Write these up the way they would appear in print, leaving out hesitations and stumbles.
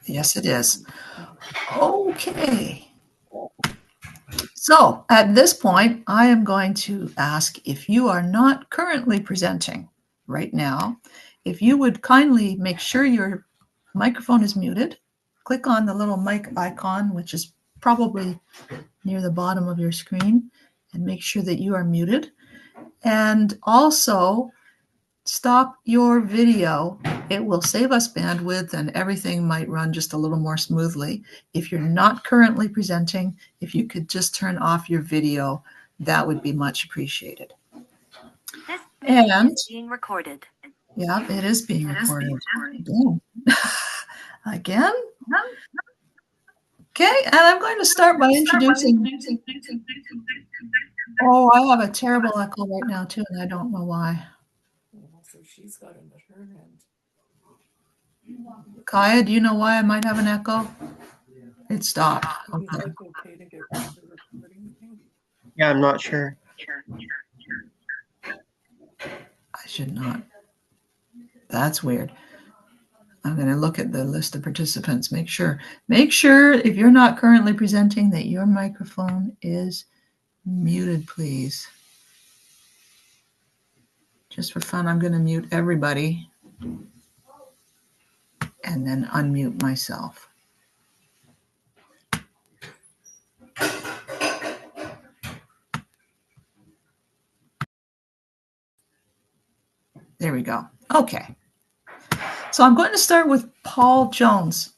Yes, it is. Okay. So at this point, I am going to ask if you are not currently presenting right now, if you would kindly make sure your microphone is muted. Click on the little mic icon, which is probably near the bottom of your screen, and make sure that you are muted. And also stop your video. It will save us bandwidth and everything might run just a little more smoothly. If you're not currently presenting, if you could just turn off your video, that would be much appreciated. This And is being recorded. Yeah, it is being recorded. Again. Again? Okay, and I'm going to start by introducing. Oh, I have a terrible echo right now too, and I don't know why. So she's got it at her end. Kiah, do you know why I might have an echo? It stopped. Is it okay to get rid of the recording thing? Yeah, I'm not sure. I should not. That's weird. I'm going to look at the list of participants. Make sure if you're not currently presenting that your microphone is muted, please. Just for fun, I'm going to mute everybody and then unmute myself. There we go. Okay. So I'm going to start with Paul Jones,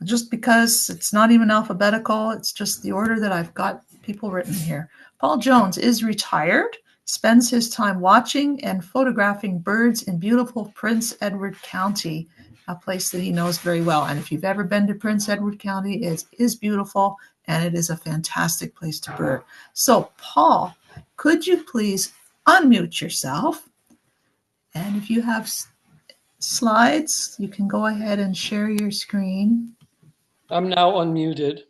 just because it's not even alphabetical. It's just the order that I've got people written here. Paul Jones is retired, spends his time watching and photographing birds in beautiful Prince Edward County, a place that he knows very well. And if you've ever been to Prince Edward County, it is beautiful and it is a fantastic place to bird. So Paul, could you please unmute yourself? And if you have slides, you can go ahead and share your screen. I'm now unmuted,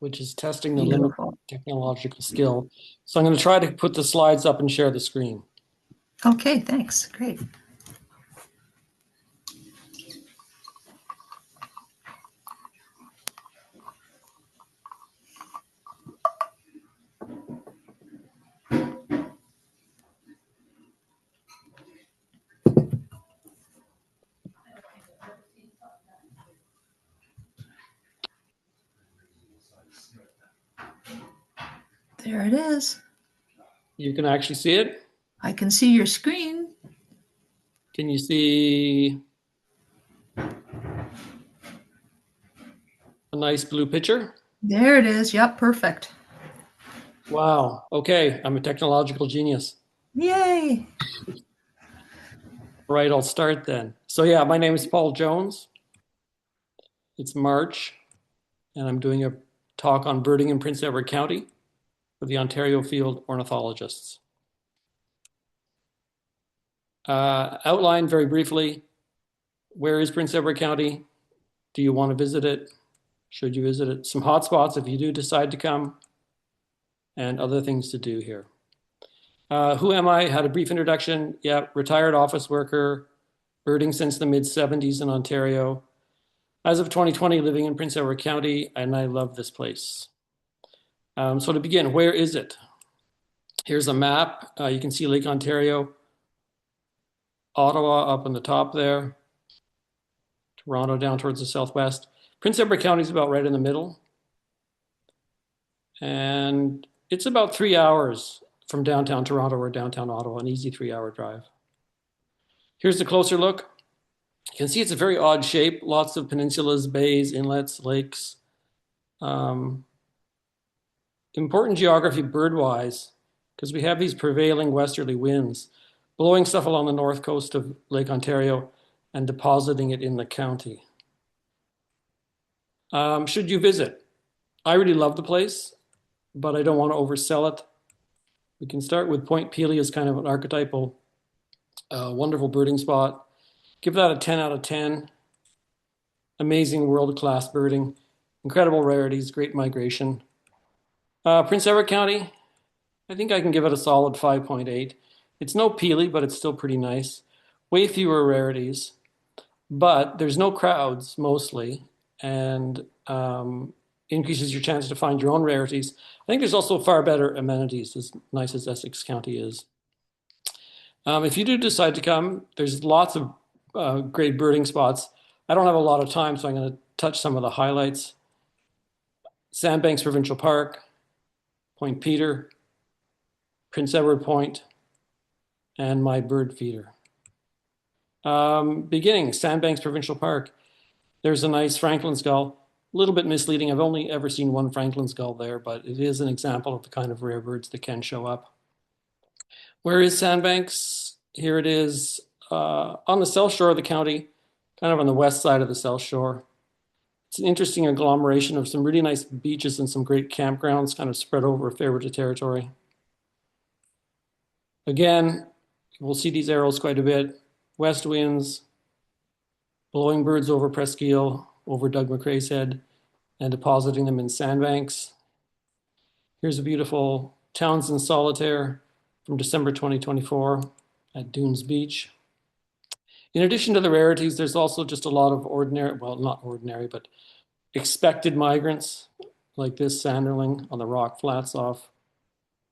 which is testing the limit of technological skill. So I'm going to try to put the slides up and share the screen. Okay, thanks. Great. There it is. You can actually see it? I can see your screen. Can you see a nice blue picture? There it is. Yep, perfect. Wow. Okay, I'm a technological genius. Yay. Right, I'll start then. So yeah, my name is Paul Jones. It's March, and I'm doing a talk on birding in Prince Edward County for the Ontario Field Ornithologists. Outline very briefly, where is Prince Edward County? Do you want to visit it? Should you visit it? Some hotspots if you do decide to come, and other things to do here. Who am I? Had a brief introduction. Yeah, retired office worker, birding since the mid-70s in Ontario. As of 2020, living in Prince Edward County, and I love this place. So to begin, where is it? Here's a map. You can see Lake Ontario, Ottawa up on the top there, Toronto down towards the southwest. Prince Edward County is about right in the middle. And it's about 3 hours from downtown Toronto or downtown Ottawa, an easy 3-hour drive. Here's a closer look. You can see it's a very odd shape, lots of peninsulas, bays, inlets, lakes. Important geography bird-wise, because we have these prevailing westerly winds, blowing stuff along the north coast of Lake Ontario and depositing it in the county. Should you visit? I really love the place, but I don't want to oversell it. We can start with Point Pelee as kind of an archetypal, wonderful birding spot. Give that a 10 out of 10. Amazing world-class birding, incredible rarities, great migration. Prince Edward County, I think I can give it a solid 5.8. It's no Pelee, but it's still pretty nice. Way fewer rarities. but there's no crowds mostly, and increases your chance to find your own rarities. I think there's also far better amenities, as nice as Essex County is. If you do decide to come, there's lots of great birding spots. I don't have a lot of time, so I'm going to touch some of the highlights. Sandbanks Provincial Park, Point Peter, Prince Edward Point, and my bird feeder. Beginning, Sandbanks Provincial Park. There's a nice Franklin's gull. A little bit misleading. I've only ever seen one Franklin's gull there, but it is an example of the kind of rare birds that can show up. Where is Sandbanks? Here it is on the south shore of the county, kind of on the west side of the south shore. It's an interesting agglomeration of some really nice beaches and some great campgrounds kind of spread over a fair bit of territory. Again, we'll see these arrows quite a bit. West winds, blowing birds over Presqu'île, over Doug McRae's head, and depositing them in sandbanks. Here's a beautiful Townsend solitaire from December 2024 at Dunes Beach. In addition to the rarities, there's also just a lot of ordinary, well, not ordinary, but expected migrants, like this sanderling on the rock flats off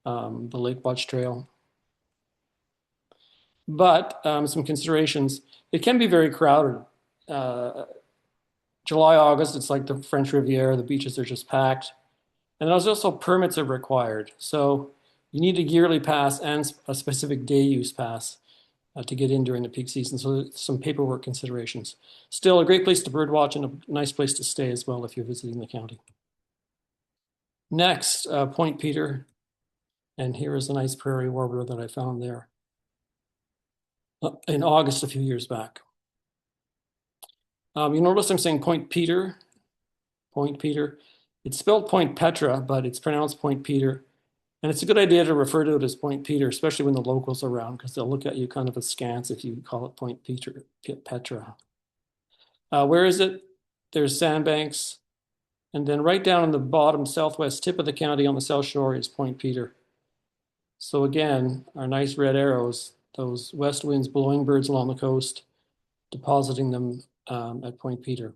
the Lake Watch Trail. But some considerations, it can be very crowded. July, August, it's like the French Riviera, the beaches are just packed. And there's also permits are required. So you need a yearly pass and a specific day use pass to get in during the peak season. So some paperwork considerations. Still a great place to birdwatch and a nice place to stay as well if you're visiting the county. Next, Point Peter. And here is a nice prairie warbler that I found there in August a few years back. You notice I'm saying Point Peter. Point Peter. It's spelled Point Petra, but it's pronounced Point Peter. And it's a good idea to refer to it as Point Peter, especially when the locals are around, because they'll look at you kind of askance if you call it Point Petra. Where is it? There's sandbanks. And then right down on the bottom southwest tip of the county on the south shore is Point Peter. So again, our nice red arrows, those west winds blowing birds along the coast, depositing them at Point Peter.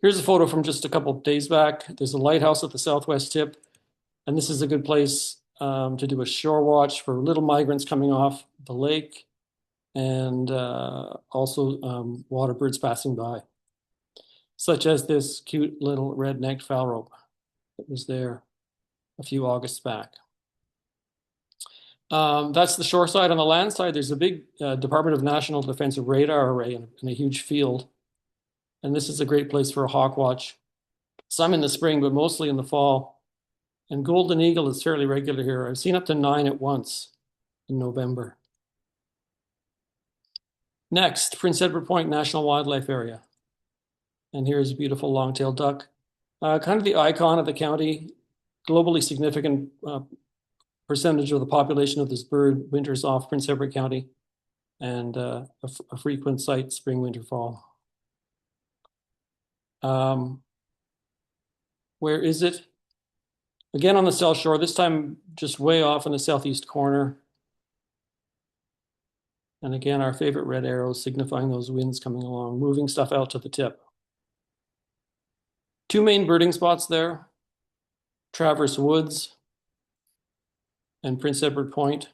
Here's a photo from just a couple of days back. There's a lighthouse at the southwest tip, and this is a good place to do a shore watch for little migrants coming off the lake and also water birds passing by, such as this cute little red-necked phalarope that was there a few Augusts back. That's the shore side. On the land side, there's a big Department of National Defense radar array in a huge field. And this is a great place for a hawk watch. Some in the spring, but mostly in the fall. And golden eagle is fairly regular here. I've seen up to 9 at once in November. Next, Prince Edward Point National Wildlife Area. And here's a beautiful long-tailed duck. Kind of the icon of the county, globally significant percentage of the population of this bird winters off Prince Edward County, and a frequent sight spring, winter, fall. Where is it? Again on the south shore, this time just way off in the southeast corner. And again, our favorite red arrows signifying those winds coming along, moving stuff out to the tip. 2 main birding spots there, Traverse Woods and Prince Edward Point.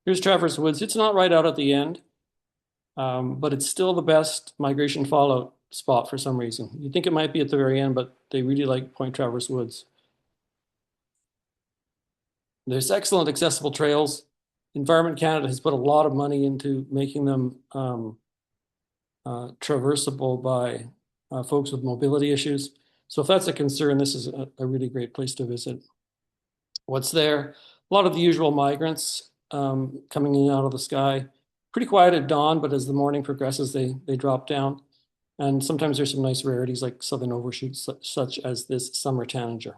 Here's Traverse Woods. It's not right out at the end, but it's still the best migration fallout spot for some reason. You think it might be at the very end, but they really like Point Traverse Woods. There's excellent accessible trails. Environment Canada has put a lot of money into making them traversable by folks with mobility issues. So if that's a concern, this is a really great place to visit. What's there? A lot of the usual migrants coming in and out of the sky. Pretty quiet at dawn, but as the morning progresses, they drop down. And sometimes there's some nice rarities like southern overshoots, such as this summer tanager.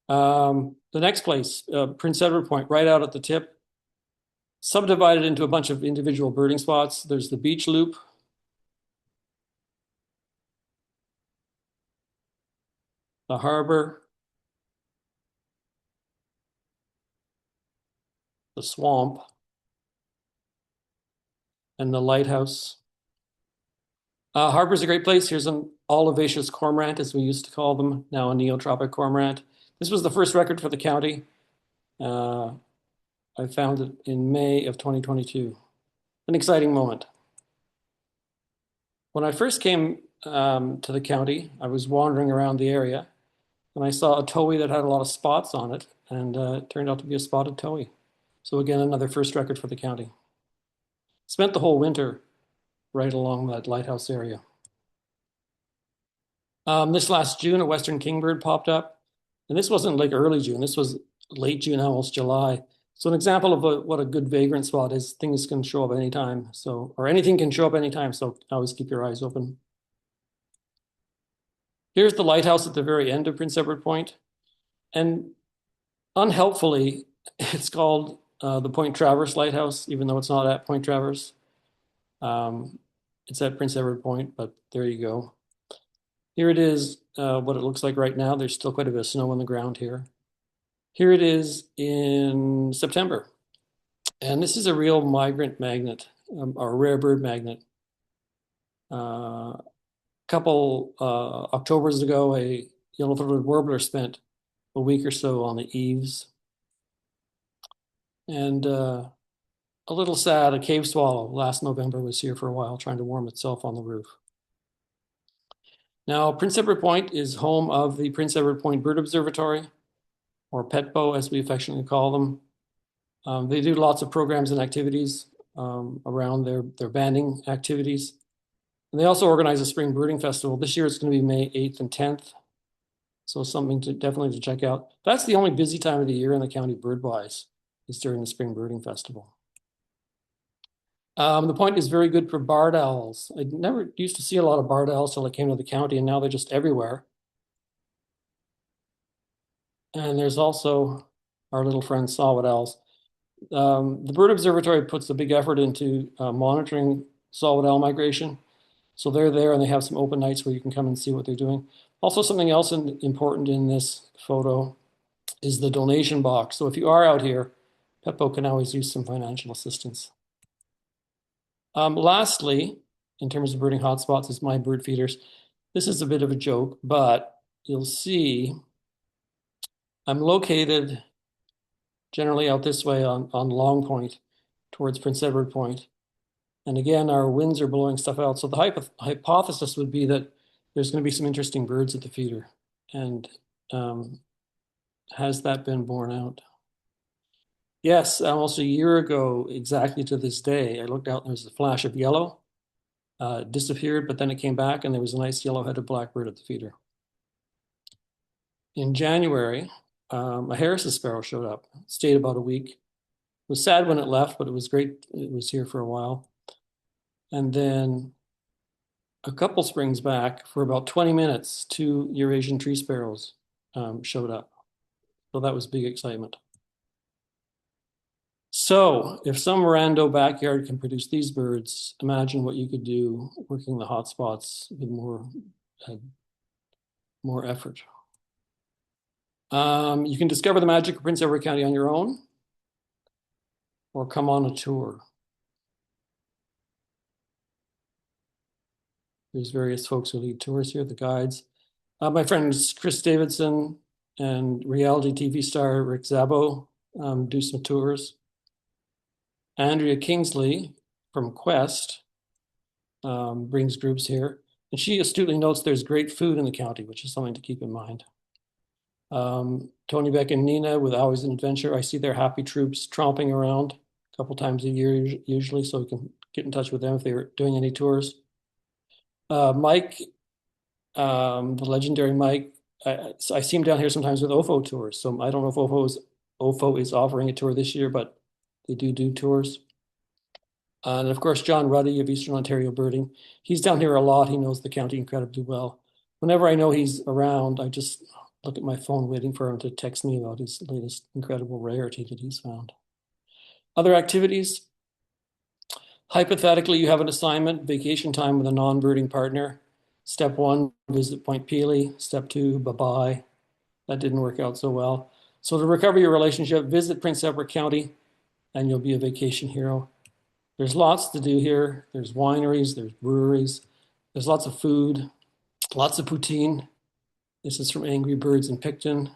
The next place, Prince Edward Point, right out at the tip, subdivided into a bunch of individual birding spots. There's the beach loop. The harbor. the swamp, and the lighthouse. Harbor's a great place. Here's an olivaceous cormorant, as we used to call them, now a neotropic cormorant. This was the first record for the county. I found it in May of 2022. An exciting moment. When I first came to the county, I was wandering around the area and I saw a towhee that had a lot of spots on it, and it turned out to be a spotted towhee. So again, another first record for the county. Spent the whole winter right along that lighthouse area. This last June, a western kingbird popped up, and this wasn't like early June. This was late June, almost July. So an example of what a good vagrant spot is. Things can show up anytime. So, or anything can show up anytime. So always keep your eyes open. Here's the lighthouse at the very end of Prince Edward Point. And unhelpfully, it's called the Point Traverse Lighthouse, even though it's not at Point Traverse. It's at Prince Edward Point, but there you go. Here it is, what it looks like right now. There's still quite a bit of snow on the ground here. Here it is in September. And this is a real migrant magnet, or rare bird magnet. A couple Octobers ago, a yellow-throated warbler spent a week or so on the eaves. And a little sad, a cave swallow last November was here for a while trying to warm itself on the roof. Now, Prince Edward Point is home of the Prince Edward Point Bird Observatory, or PETBO, as we affectionately call them. They do lots of programs and activities around their banding activities. And they also organize a spring birding festival. This year it's going to be May 8th and 10th. So something definitely to check out. That's the only busy time of the year in the county bird-wise, is during the spring birding festival. The point is very good for barred owls. I never used to see a lot of barred owls till I came to the county, and now they're just everywhere. And there's also our little friend saw-whet owls. The Bird Observatory puts a big effort into monitoring saw-whet owl migration. So they're there and they have some open nights where you can come and see what they're doing. Also, something else important in this photo is the donation box. So if you are out here, PETBO can always use some financial assistance. Lastly, in terms of birding hotspots, is my bird feeders. This is a bit of a joke, but you'll see I'm located generally out this way on Long Point towards Prince Edward Point. And again, our winds are blowing stuff out. So the hypothesis would be that there's going to be some interesting birds at the feeder. And has that been borne out? Yes, almost a year ago, exactly to this day, I looked out and there was a flash of yellow. It disappeared, but then it came back and there was a nice yellow-headed blackbird at the feeder. In January, a Harris's sparrow showed up, stayed about a week. It was sad when it left, but it was great. It was here for a while. And then a couple springs back, for about 20 minutes, 2 Eurasian tree sparrows showed up. So that was big excitement. So if some rando backyard can produce these birds, imagine what you could do working the hotspots with more effort. You can discover the magic of Prince Edward County on your own, or come on a tour. There's various folks who lead tours here, the guides. My friends Chris Davidson and reality TV star Rick Szabo do some tours. Andrea Kingsley from Quest brings groups here. And she astutely notes there's great food in the county, which is something to keep in mind. Tony Beck and Nina with Always an Adventure. I see their happy troops tromping around a couple times a year usually, so we can get in touch with them if they're doing any tours. Mike, the legendary Mike, I see him down here sometimes with OFO tours. So I don't know if OFO is offering a tour this year, but they do tours. And of course, John Ruddy of Eastern Ontario Birding. He's down here a lot. He knows the county incredibly well. Whenever I know he's around, I just look at my phone waiting for him to text me about his latest incredible rarity that he's found. Other activities. Hypothetically, you have an assignment, vacation time with a non-birding partner. Step 1, visit Point Pelee. Step 2, bye-bye. That didn't work out so well. So to recover your relationship, visit Prince Edward County. and you'll be a vacation hero. There's lots to do here. There's wineries, there's breweries, there's lots of food, lots of poutine. This is from Angry Birds in Picton.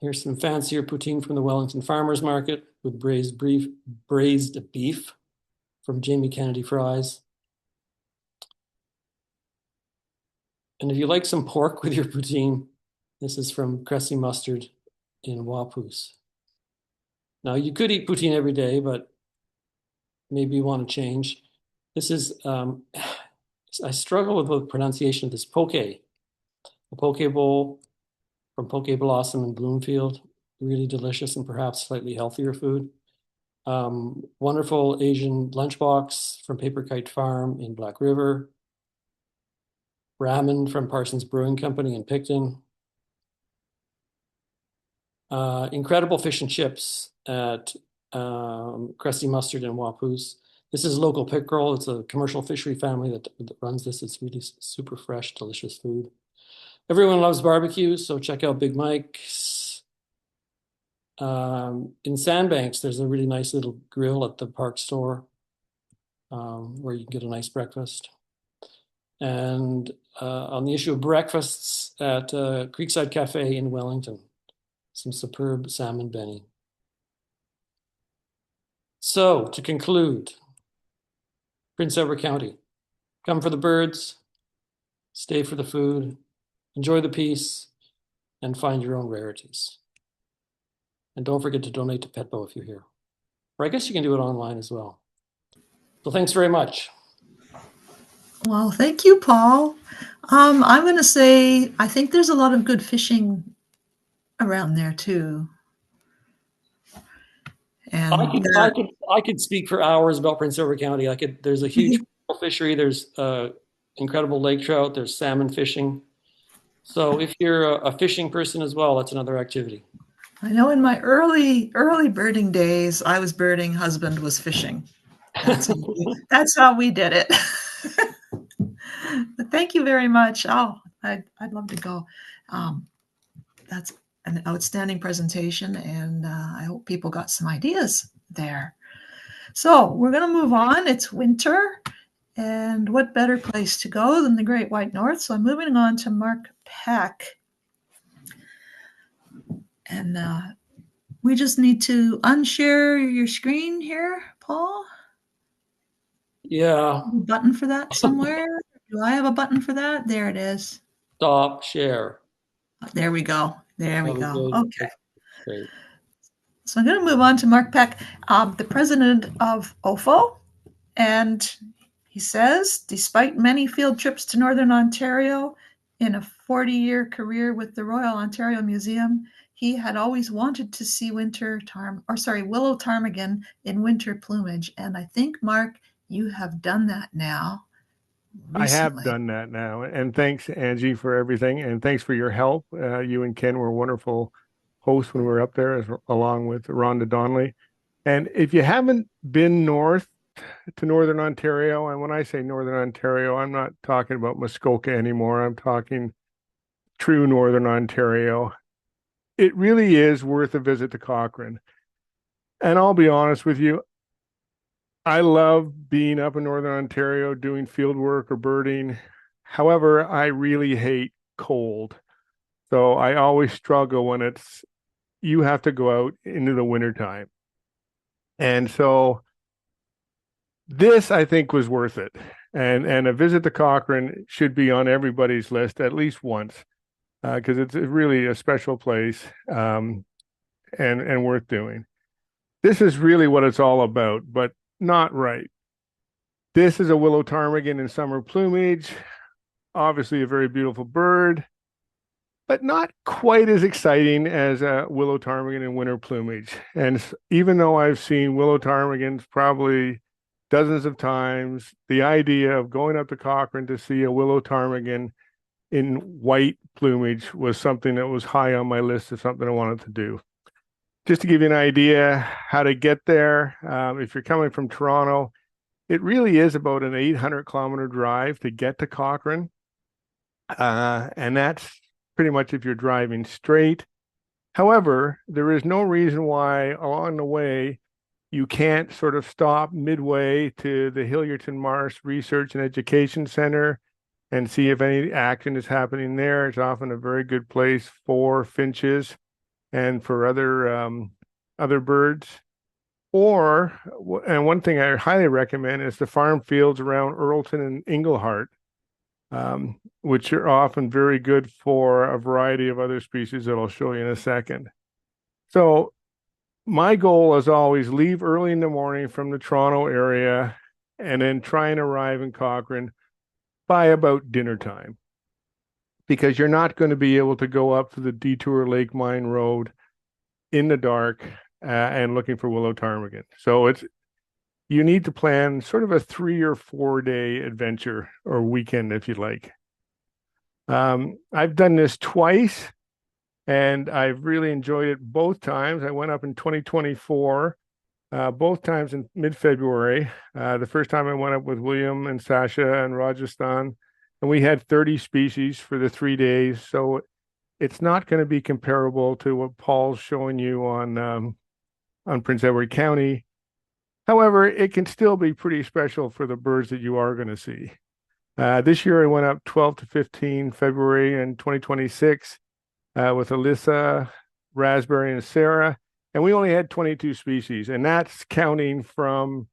Here's some fancier poutine from the Wellington Farmers Market with braised beef from Jamie Kennedy Fries. And if you like some pork with your poutine, this is from Cressy Mustard in Wapoos. Now, you could eat poutine every day, but maybe you want to change. This is, I struggle with the pronunciation of this poke. A poke bowl from Poke Blossom in Bloomfield. Really delicious and perhaps slightly healthier food. Wonderful Asian lunchbox from Paper Kite Farm in Black River. Ramen from Parsons Brewing Company in Picton. Incredible fish and chips at Cressy Mustard in Wapoos. This is local pickerel. It's a commercial fishery family that runs this. It's really super fresh, delicious food. Everyone loves barbecue, so check out Big Mike's. In Sandbanks, there's a really nice little grill at the park store where you can get a nice breakfast. And on the issue of breakfasts at Creekside Cafe in Wellington, some superb salmon benny. So to conclude, Prince Edward County, come for the birds, stay for the food, enjoy the peace, and find your own rarities. And don't forget to donate to Petbo if you're here. Or I guess you can do it online as well. So thanks very much. Well, thank you, Paul. I'm going to say I think there's a lot of good fishing around there too. And I could speak for hours about Prince Edward County. There's a huge fishery. There's incredible lake trout. There's salmon fishing. So if you're a fishing person as well, that's another activity. I know in my early birding days, I was birding, husband was fishing. That's how we did it. But thank you very much. Oh, I'd love to go. That's an outstanding presentation, and I hope people got some ideas there. So we're going to move on. It's winter, and what better place to go than the Great White North? So I'm moving on to Mark Peck. And we just need to unshare your screen here, Paul. Yeah. A button for that somewhere? Do I have a button for that? There it is. Stop share. There we go. There we go. Good. Okay. Great. So I'm going to move on to Mark Peck, the president of OFO. And he says, despite many field trips to Northern Ontario in a 40-year career with the Royal Ontario Museum, he had always wanted to see willow ptarmigan in winter plumage. And I think, Mark, you have done that now. Recently. I have done that now. And thanks, Angie, for everything. And thanks for your help. You and Ken were wonderful hosts when we were up there, along with Rhonda Donnelly. And if you haven't been north to Northern Ontario, and when I say Northern Ontario, I'm not talking about Muskoka anymore. I'm talking true Northern Ontario. It really is worth a visit to Cochrane. And I'll be honest with you, I love being up in Northern Ontario doing field work or birding. However, I really hate cold. So I always struggle when you have to go out into the wintertime. And so this, I think, was worth it. And a visit to Cochrane should be on everybody's list at least once, because it's really a special place and worth doing. This is really what it's all about, but not right. This is a willow ptarmigan in summer plumage, obviously a very beautiful bird, but not quite as exciting as a willow ptarmigan in winter plumage. And even though I've seen willow ptarmigans probably dozens of times, the idea of going up to Cochrane to see a willow ptarmigan in white plumage was something that was high on my list of something I wanted to do. Just to give you an idea how to get there, if you're coming from Toronto, it really is about an 800-kilometer drive to get to Cochrane. And that's pretty much if you're driving straight. However, there is no reason why along the way you can't sort of stop midway to the Hilliardton Marsh Research and Education Center and see if any action is happening there. It's often a very good place for finches and for other birds. And one thing I highly recommend is the farm fields around Earlton and Englehart, which are often very good for a variety of other species that I'll show you in a second. So my goal is always leave early in the morning from the Toronto area and then try and arrive in Cochrane by about dinner time, because you're not going to be able to go up to the Detour Lake Mine Road in the dark and looking for willow ptarmigan. So you need to plan sort of a 3 or 4 day adventure or weekend if you'd like. I've done this twice and I've really enjoyed it both times. I went up in 2024, both times in mid-February. The first time I went up with William and Sasha and Rajasthan, and we had 30 species for the 3 days. So it's not going to be comparable to what Paul's showing you on Prince Edward County. However, it can still be pretty special for the birds that you are going to see. This year I went up 12 to 15 February in 2026 with Alyssa, Raspberry, and Sarah, and we only had 22 species, and that's counting from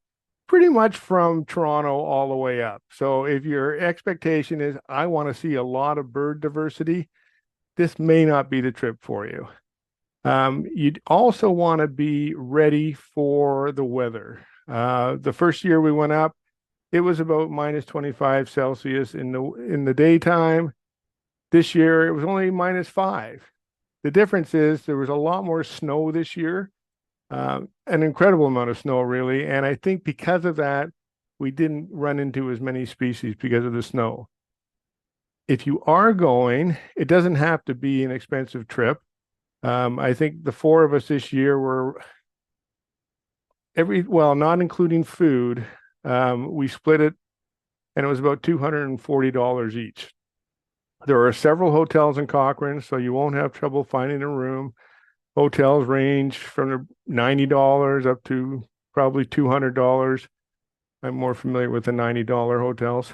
pretty much from Toronto all the way up. So if your expectation is, I want to see a lot of bird diversity, this may not be the trip for you. You'd also want to be ready for the weather. The first year we went up, it was about minus 25 Celsius in the daytime. This year it was only -5. The difference is there was a lot more snow this year, an incredible amount of snow really. And I think because of that, we didn't run into as many species because of the snow. If you are going, it doesn't have to be an expensive trip. I think the 4 of us this year were not including food. We split it and it was about $240 each. There are several hotels in Cochrane, so you won't have trouble finding a room. Hotels range from $90 up to probably $200. I'm more familiar with the $90 hotels.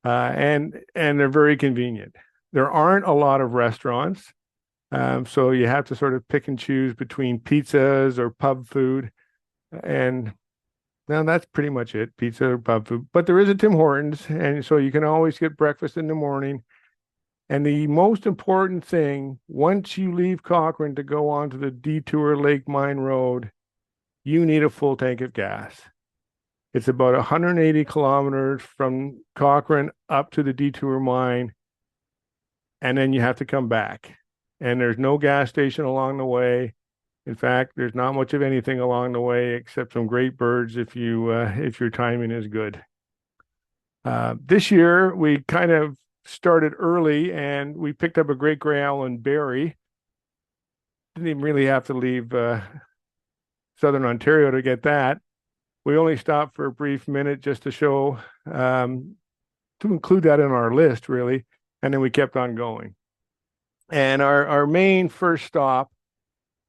And they're very convenient. There aren't a lot of restaurants. So you have to sort of pick and choose between pizzas or pub food. And now that's pretty much it, pizza or pub food. But there is a Tim Hortons, and so you can always get breakfast in the morning. And the most important thing, once you leave Cochrane to go onto the Detour Lake Mine Road, you need a full tank of gas. It's about 180 kilometers from Cochrane up to the Detour mine, and then you have to come back. And there's no gas station along the way. In fact, there's not much of anything along the way except some great birds if your timing is good. This year, we kind of started early and we picked up a great gray owl in Barrie. Didn't even really have to leave Southern Ontario to get that. We only stopped for a brief minute just to show, to include that in our list, really. And then we kept on going. And our main first stop,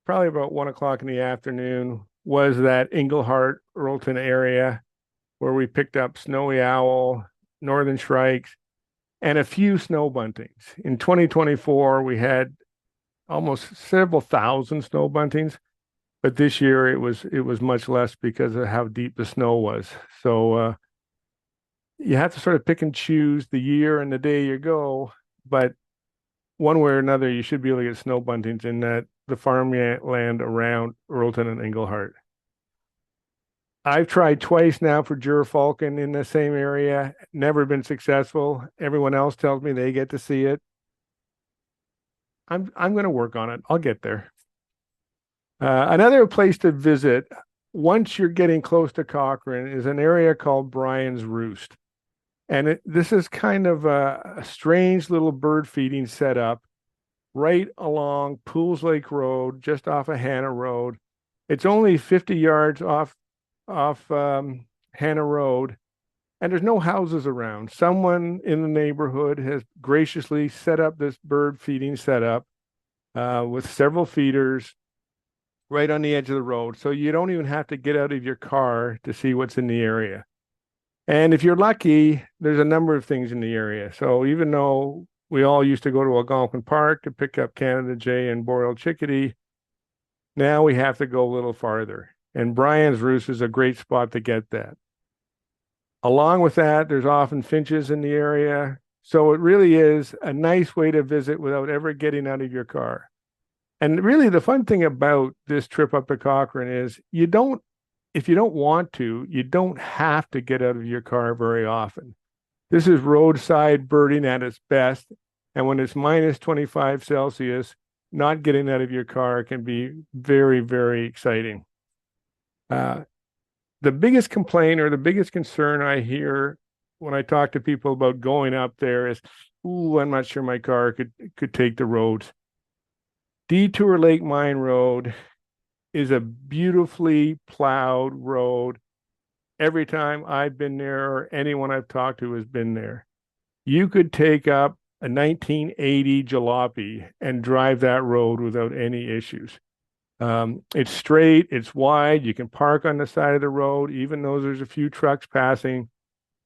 probably about 1 o'clock in the afternoon, was that Englehart, Earlton area where we picked up snowy owl, northern shrikes, and a few snow buntings. In 2024, we had almost several thousand snow buntings, but this year it was much less because of how deep the snow was. So you have to sort of pick and choose the year and the day you go, but one way or another, you should be able to get snow buntings in the farmland around Earlton and Englehart. I've tried twice now for Gerfalcon in the same area, never been successful. Everyone else tells me they get to see it. I'm going to work on it. I'll get there. Another place to visit once you're getting close to Cochrane is an area called Brian's Roost. And this is kind of a strange little bird feeding setup right along Pools Lake Road, just off of Hannah Road. It's only 50 yards off Hannah Road, and there's no houses around. Someone in the neighborhood has graciously set up this bird feeding setup, with several feeders right on the edge of the road. So you don't even have to get out of your car to see what's in the area. And if you're lucky, there's a number of things in the area. So even though we all used to go to Algonquin Park to pick up Canada Jay and Boreal Chickadee, now we have to go a little farther. And Brian's Roost is a great spot to get that. Along with that, there's often finches in the area. So it really is a nice way to visit without ever getting out of your car. And really the fun thing about this trip up to Cochrane is if you don't want to, you don't have to get out of your car very often. This is roadside birding at its best. And when it's minus 25 Celsius, not getting out of your car can be very, very exciting. The biggest complaint or the biggest concern I hear when I talk to people about going up there is, ooh, I'm not sure my car could take the roads. Detour Lake Mine Road is a beautifully plowed road. Every time I've been there or anyone I've talked to has been there. You could take up a 1980 jalopy and drive that road without any issues. It's straight, it's wide, you can park on the side of the road, even though there's a few trucks passing,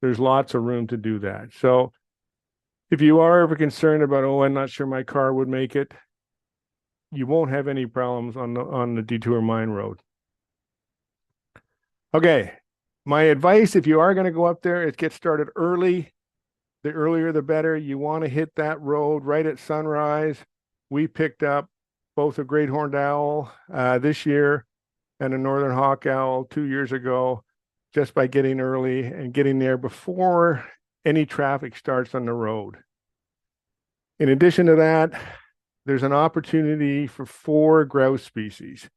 there's lots of room to do that. So if you are ever concerned about, oh, I'm not sure my car would make it, you won't have any problems on the Detour Mine Road. Okay, my advice, if you are going to go up there, is get started early. The earlier the better. You want to hit that road right at sunrise. We picked up both a great horned owl this year and a northern hawk owl 2 years ago, just by getting early and getting there before any traffic starts on the road. In addition to that, there's an opportunity for 4 grouse species.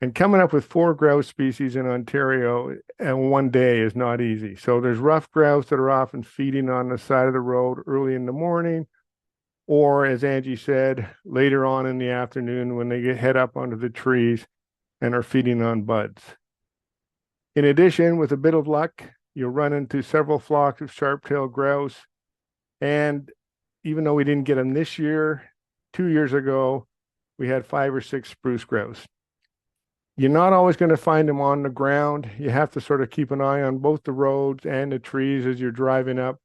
And coming up with 4 grouse species in Ontario in one day is not easy. So there's rough grouse that are often feeding on the side of the road early in the morning, or as Angie said, later on in the afternoon when they head up onto the trees and are feeding on buds. In addition, with a bit of luck, you'll run into several flocks of sharp-tailed grouse. And even though we didn't get them this year, 2 years ago, we had 5 or 6 spruce grouse. You're not always going to find them on the ground. You have to sort of keep an eye on both the roads and the trees as you're driving up.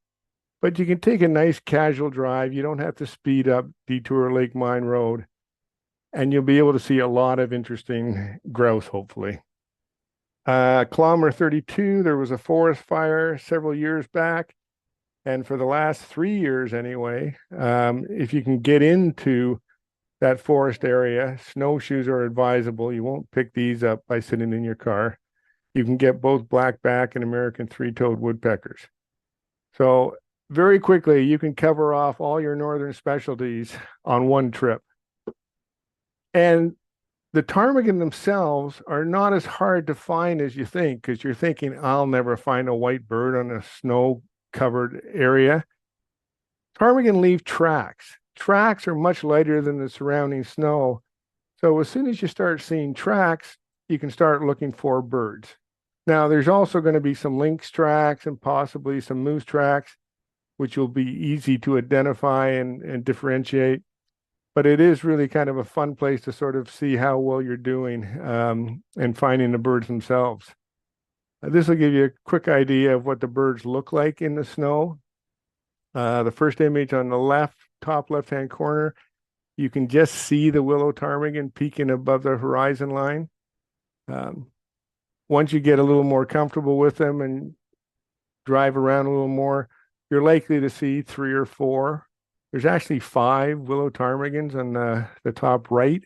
But you can take a nice casual drive. You don't have to speed up Detour Lake Mine Road. And you'll be able to see a lot of interesting grouse, hopefully. Kilometer 32, there was a forest fire several years back. And for the last 3 years anyway, if you can get into that forest area, snowshoes are advisable. You won't pick these up by sitting in your car. You can get both blackback and American three-toed woodpeckers. So very quickly, you can cover off all your northern specialties on one trip. And the ptarmigan themselves are not as hard to find as you think, because you're thinking, I'll never find a white bird on a snow-covered area. Ptarmigan leave tracks. Tracks are much lighter than the surrounding snow. So as soon as you start seeing tracks, you can start looking for birds. Now, there's also going to be some lynx tracks and possibly some moose tracks, which will be easy to identify and differentiate. But it is really kind of a fun place to sort of see how well you're doing and finding the birds themselves. This will give you a quick idea of what the birds look like in the snow. The first image on the left, top left-hand corner, you can just see the willow ptarmigan peeking above the horizon line. Once you get a little more comfortable with them and drive around a little more, you're likely to see 3 or 4. There's actually 5 willow ptarmigans on the top right.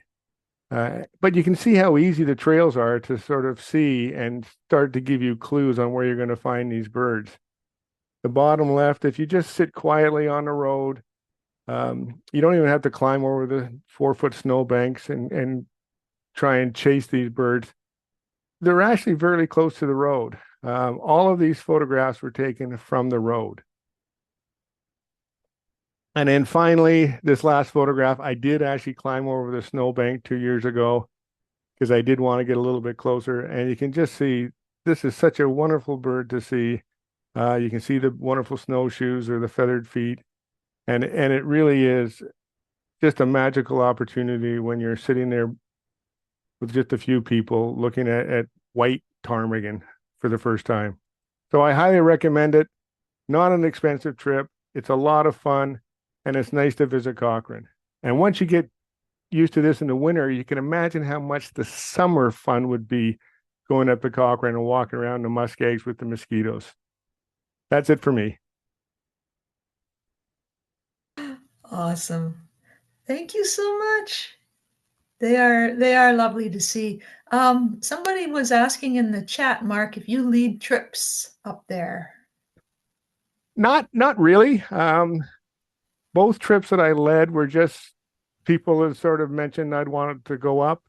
But you can see how easy the trails are to sort of see and start to give you clues on where you're going to find these birds. The bottom left, if you just sit quietly on the road, you don't even have to climb over the 4-foot snowbanks and try and chase these birds. They're actually very close to the road. All of these photographs were taken from the road. And then finally, this last photograph, I did actually climb over the snowbank 2 years ago because I did want to get a little bit closer. And you can just see, this is such a wonderful bird to see. You can see the wonderful snowshoes or the feathered feet. And it really is just a magical opportunity when you're sitting there with just a few people looking at white ptarmigan for the first time. So I highly recommend it. Not an expensive trip. It's a lot of fun, and it's nice to visit Cochrane. And once you get used to this in the winter, you can imagine how much the summer fun would be going up to Cochrane and walking around the muskegs with the mosquitoes. That's it for me. Awesome. Thank you so much. They are lovely to see. Somebody was asking in the chat, Mark, if you lead trips up there. Not really. Both trips that I led were just people that sort of mentioned I'd wanted to go up,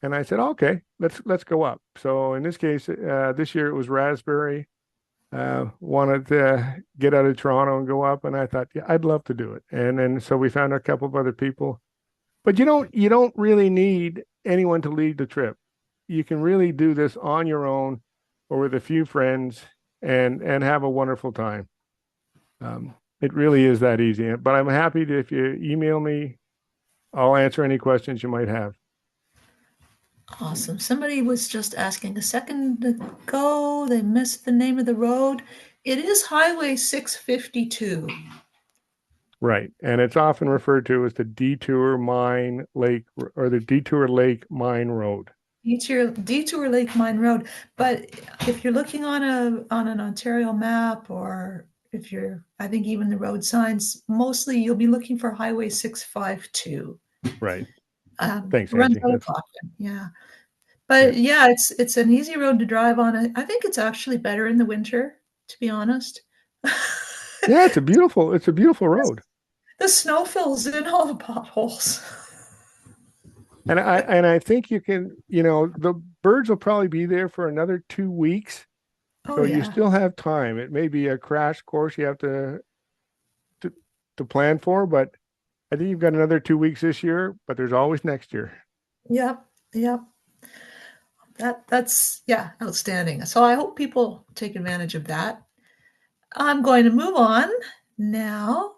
and I said, okay, let's go up. So in this case, this year it was Raspberry. Wanted to get out of Toronto and go up, and I thought, yeah, I'd love to do it. And then so we found a couple of other people, but you don't really need anyone to lead the trip. You can really do this on your own or with a few friends and have a wonderful time. It really is that easy. But I'm happy to, if you email me, I'll answer any questions you might have. Awesome. Somebody was just asking a second ago. They missed the name of the road. It is Highway 652. Right. And it's often referred to as the Detour Mine Lake or the Detour Lake Mine Road. Detour Lake Mine Road. But if you're looking on an Ontario map, or if you're, I think even the road signs, mostly you'll be looking for Highway 652. Right. Thanks, Runs Angie. out of Cochrane. Yeah. But yeah, it's an easy road to drive on. I think it's actually better in the winter, to be honest. Yeah, it's a beautiful road. The snow fills in all the potholes. And I think you can, the birds will probably be there for another 2 weeks. Oh, So you yeah. still have time. It may be a crash course you have to plan for, but I think you've got another 2 weeks this year, but there's always next year. Yep. That's outstanding. So I hope people take advantage of that. I'm going to move on now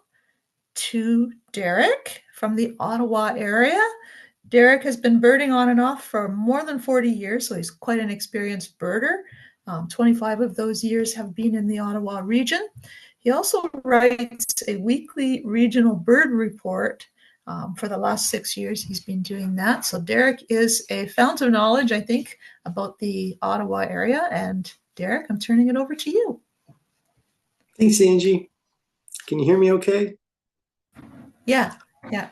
to Derek from the Ottawa area. Derek has been birding on and off for more than 40 years, so he's quite an experienced birder. 25 of those years have been in the Ottawa region. He also writes a weekly regional bird report. For the last 6 years, he's been doing that. So Derek is a fount of knowledge, I think, about the Ottawa area. And Derek, I'm turning it over to you. Thanks, Angie. Can you hear me okay? Yeah,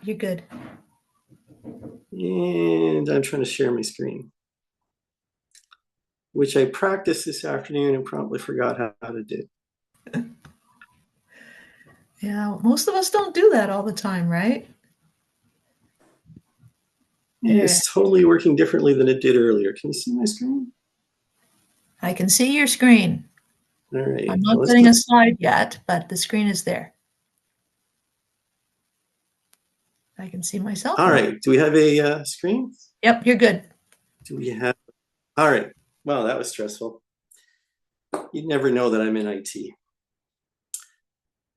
you're good. And I'm trying to share my screen, which I practiced this afternoon and probably forgot how to do. Yeah, most of us don't do that all the time, right? It's totally working differently than it did earlier. Can you see my screen? I can see your screen. All right. I'm not setting a slide yet, but the screen is there. I can see myself. All right. Do we have a screen? Yep, you're good. Do we have? All right. Well, that was stressful. You'd never know that I'm in IT.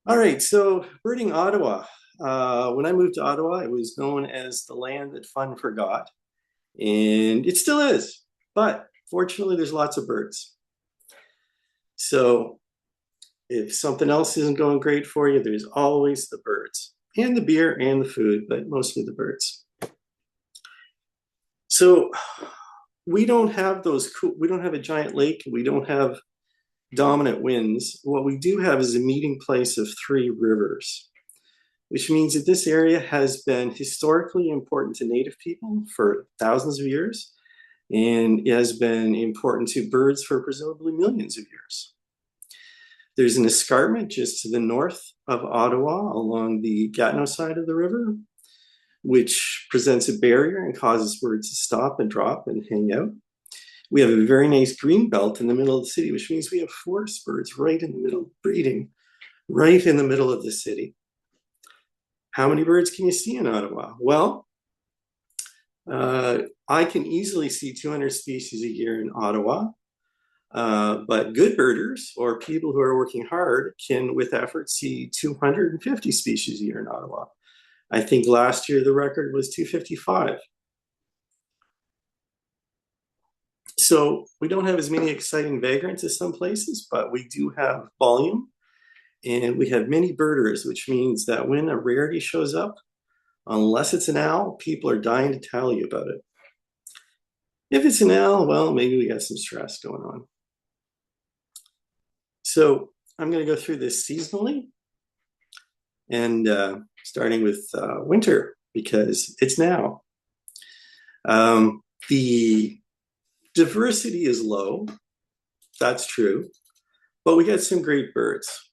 All right. So birding Ottawa. When I moved to Ottawa, it was known as the land that fun forgot. And it still is. But fortunately, there's lots of birds. So if something else isn't going great for you, there's always the birds. And the beer and the food, but mostly the birds. So we don't have we don't have a giant lake. We don't have dominant winds. What we do have is a meeting place of 3 rivers, which means that this area has been historically important to Native people for thousands of years, and it has been important to birds for presumably millions of years. There's an escarpment just to the north of Ottawa along the Gatineau side of the river, which presents a barrier and causes birds to stop and drop and hang out. We have a very nice green belt in the middle of the city, which means we have forest birds right in the middle, breeding right in the middle of the city. How many birds can you see in Ottawa? Well, I can easily see 200 species a year in Ottawa. But good birders or people who are working hard can, with effort, see 250 species a year in Ottawa, I think last year the record was 255. So we don't have as many exciting vagrants as some places, but we do have volume, and we have many birders, which means that when a rarity shows up, unless it's an owl, people are dying to tell you about it. If it's an owl, well, maybe we got some stress going on. So I'm going to go through this seasonally, and starting with winter, because it's now. The diversity is low, that's true, but we got some great birds.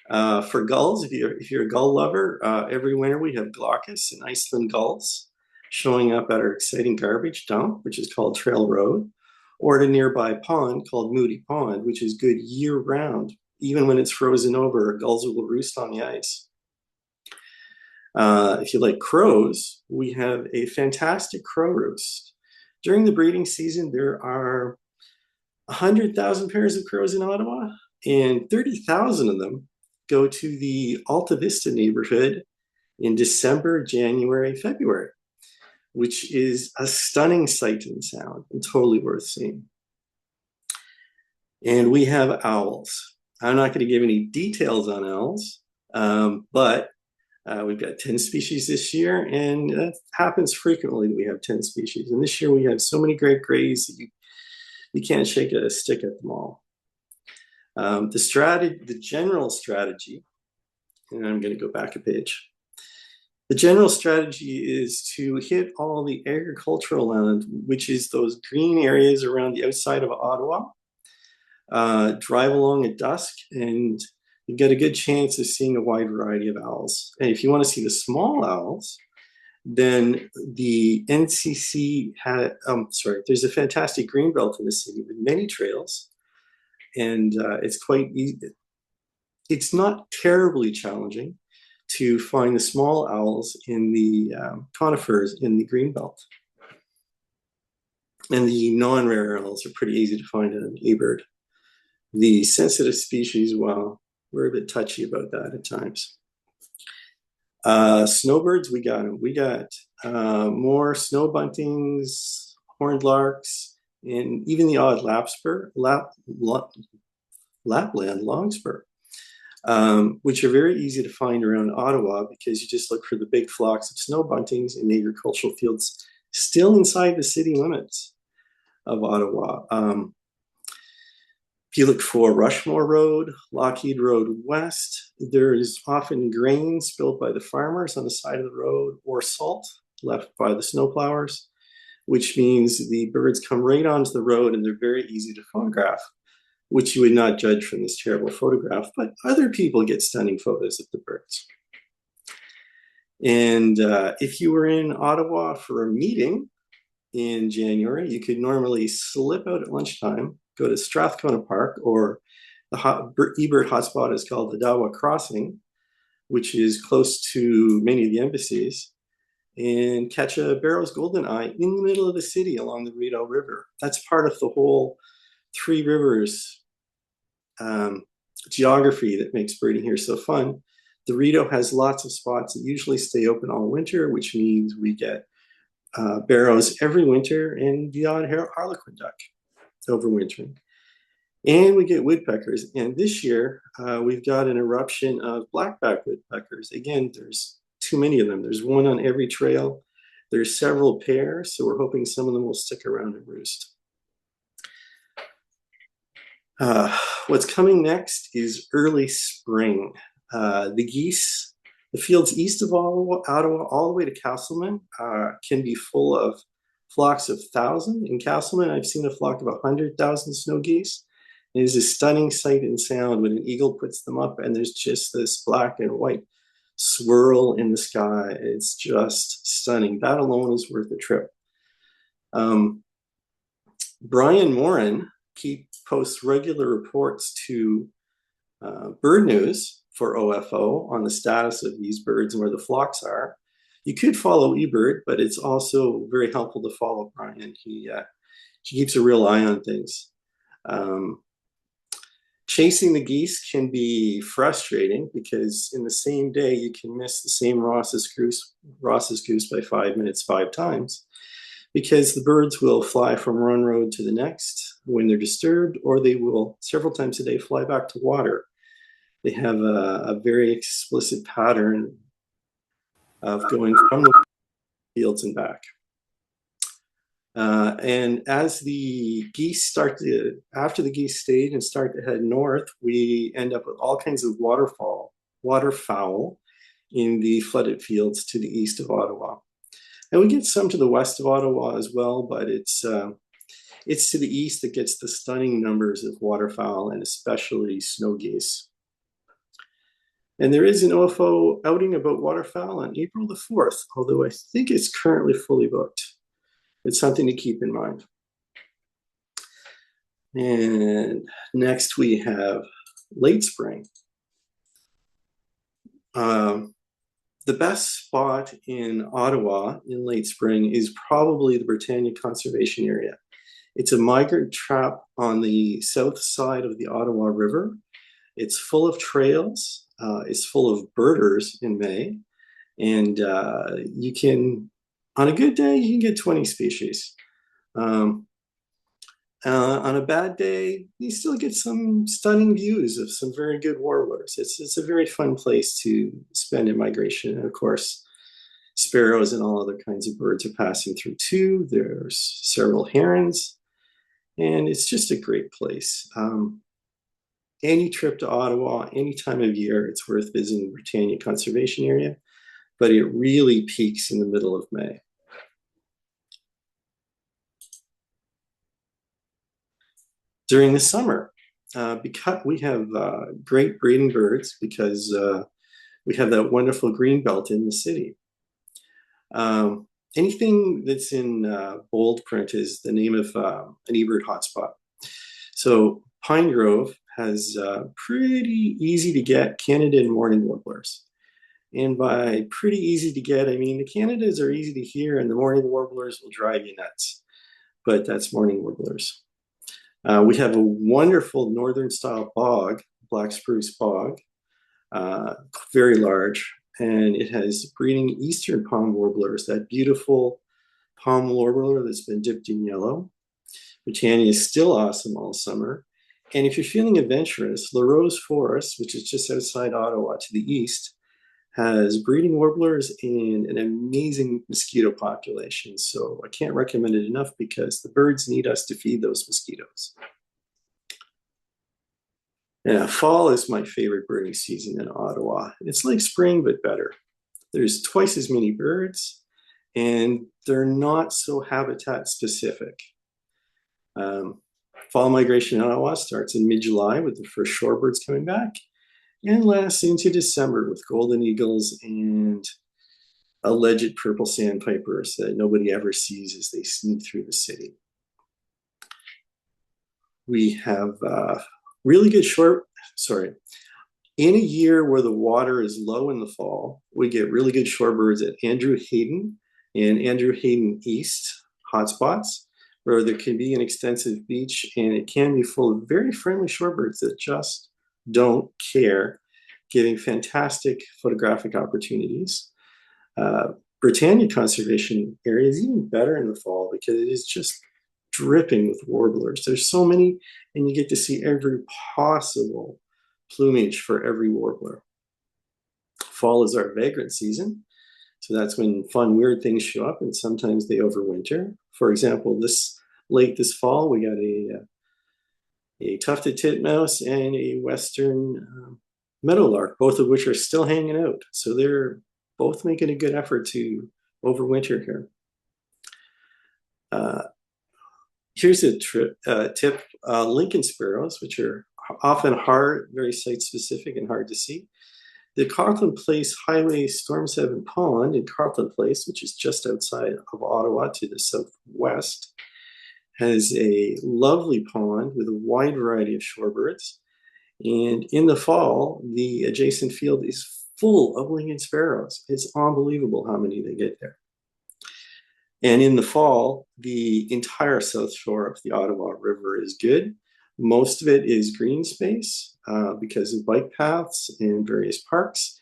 For gulls, if you're a gull lover, every winter we have glaucus and Iceland gulls showing up at our exciting garbage dump, which is called Trail Road, or at a nearby pond called Moody Pond, which is good year-round. Even when it's frozen over, gulls will roost on the ice. If you like crows, we have a fantastic crow roost. During the breeding season, there are 100,000 pairs of crows in Ottawa, and 30,000 of them go to the Alta Vista neighborhood in December, January, February, which is a stunning sight and sound and totally worth seeing. And we have owls. I'm not going to give any details on owls, but we've got 10 species this year, and that happens frequently that we have 10 species. And this year we have so many great grays that you can't shake a stick at them all. The general strategy, and I'm going to go back a page. The general strategy is to hit all the agricultural land, which is those green areas around the outside of Ottawa. Drive along at dusk, and you've got a good chance of seeing a wide variety of owls. And if you want to see the small owls, then the NCC there's a fantastic green belt in the city with many trails, and it's quite easy. It's not terribly challenging to find the small owls in the conifers in the green belt. And the non-rare owls are pretty easy to find in an eBird. The sensitive species, well, we're a bit touchy about that at times. Snowbirds, we got them. We got more snow buntings, horned larks, and even the odd Lapland longspur, which are very easy to find around Ottawa because you just look for the big flocks of snow buntings in agricultural fields still inside the city limits of Ottawa. If you look for Rushmore Road, Lockheed Road West, there is often grain spilled by the farmers on the side of the road or salt left by the snowplowers, which means the birds come right onto the road and they're very easy to photograph, which you would not judge from this terrible photograph, but other people get stunning photos of the birds. And if you were in Ottawa for a meeting in January, you could normally slip out at lunchtime, go to Strathcona Park, or the eBird hotspot is called the Ottawa Crossing, which is close to many of the embassies, and catch a Barrow's goldeneye in the middle of the city along the Rideau River. That's part of the whole Three Rivers geography that makes birding here so fun. The Rideau has lots of spots that usually stay open all winter, which means we get Barrows every winter and the odd harlequin duck overwintering. And we get woodpeckers. And this year, we've got an eruption of blackback woodpeckers. Again, there's too many of them. There's one on every trail. There's several pairs, so we're hoping some of them will stick around and roost. What's coming next is early spring. The geese, the fields east of Ottawa, all the way to Castleman, can be full of flocks of 1,000. In Castleman, I've seen a flock of 100,000 snow geese. It is a stunning sight and sound when an eagle puts them up and there's just this black and white swirl in the sky. It's just stunning. That alone is worth a trip. Brian Moran posts regular reports to Bird News for OFO on the status of these birds and where the flocks are. You could follow eBird, but it's also very helpful to follow Brian. He keeps a real eye on things. Chasing the geese can be frustrating because in the same day you can miss the same Ross's goose by 5 minutes 5 times, because the birds will fly from one road to the next when they're disturbed, or they will several times a day fly back to water. They have a very explicit pattern of going from the fields and back. And as the geese after the geese stage and start to head north, we end up with all kinds of waterfowl in the flooded fields to the east of Ottawa. And we get some to the west of Ottawa as well, but it's to the east that gets the stunning numbers of waterfowl and especially snow geese. And there is an OFO outing about waterfowl on April the 4th, although I think it's currently fully booked. It's something to keep in mind. And next we have late spring. The best spot in Ottawa in late spring is probably the Britannia Conservation Area. It's a migrant trap on the south side of the Ottawa River. It's full of trails. It's full of birders in May. And you can, on a good day, you can get 20 species. On a bad day, you still get some stunning views of some very good warblers. It's a very fun place to spend in migration. And of course, sparrows and all other kinds of birds are passing through too. There's several herons, and it's just a great place. Any trip to Ottawa, any time of year, it's worth visiting the Britannia Conservation Area, but it really peaks in the middle of May. During the summer, because we have great breeding birds, because we have that wonderful green belt in the city. Anything that's in bold print is the name of an eBird hotspot. So Pine Grove has pretty easy to get Canada morning warblers. And by pretty easy to get, I mean the Canadas are easy to hear and the morning warblers will drive you nuts. But that's morning warblers. We have a wonderful northern style bog, black spruce bog, very large, and it has breeding eastern palm warblers, that beautiful palm warbler that's been dipped in yellow. Britannia is still awesome all summer. And if you're feeling adventurous, La Rose Forest, which is just outside Ottawa to the east, has breeding warblers and an amazing mosquito population. So I can't recommend it enough because the birds need us to feed those mosquitoes. Yeah, fall is my favorite birding season in Ottawa. It's like spring, but better. There's twice as many birds, and they're not so habitat specific. Fall migration in Ottawa starts in mid-July with the first shorebirds coming back, and lasts into December with golden eagles and alleged purple sandpipers that nobody ever sees as they sneak through the city. We have really good in a year where the water is low in the fall, we get really good shorebirds at Andrew Hayden and Andrew Hayden East hotspots, where there can be an extensive beach and it can be full of very friendly shorebirds that just don't care, giving fantastic photographic opportunities. Britannia Conservation Area is even better in the fall because it is just dripping with warblers. There's so many, and you get to see every possible plumage for every warbler. Fall is our vagrant season, so that's when fun, weird things show up, and sometimes they overwinter. For example, this fall, we got a tufted titmouse and a western meadowlark, both of which are still hanging out. So they're both making a good effort to overwinter here. Here's a tip, Lincoln sparrows, which are often very site-specific and hard to see. The Carleton Place Highway Storm 7 Pond in Carleton Place, which is just outside of Ottawa to the southwest, has a lovely pond with a wide variety of shorebirds. And in the fall, the adjacent field is full of Lincoln sparrows. It's unbelievable how many they get there. And in the fall, the entire south shore of the Ottawa River is good. Most of it is green space because of bike paths and various parks.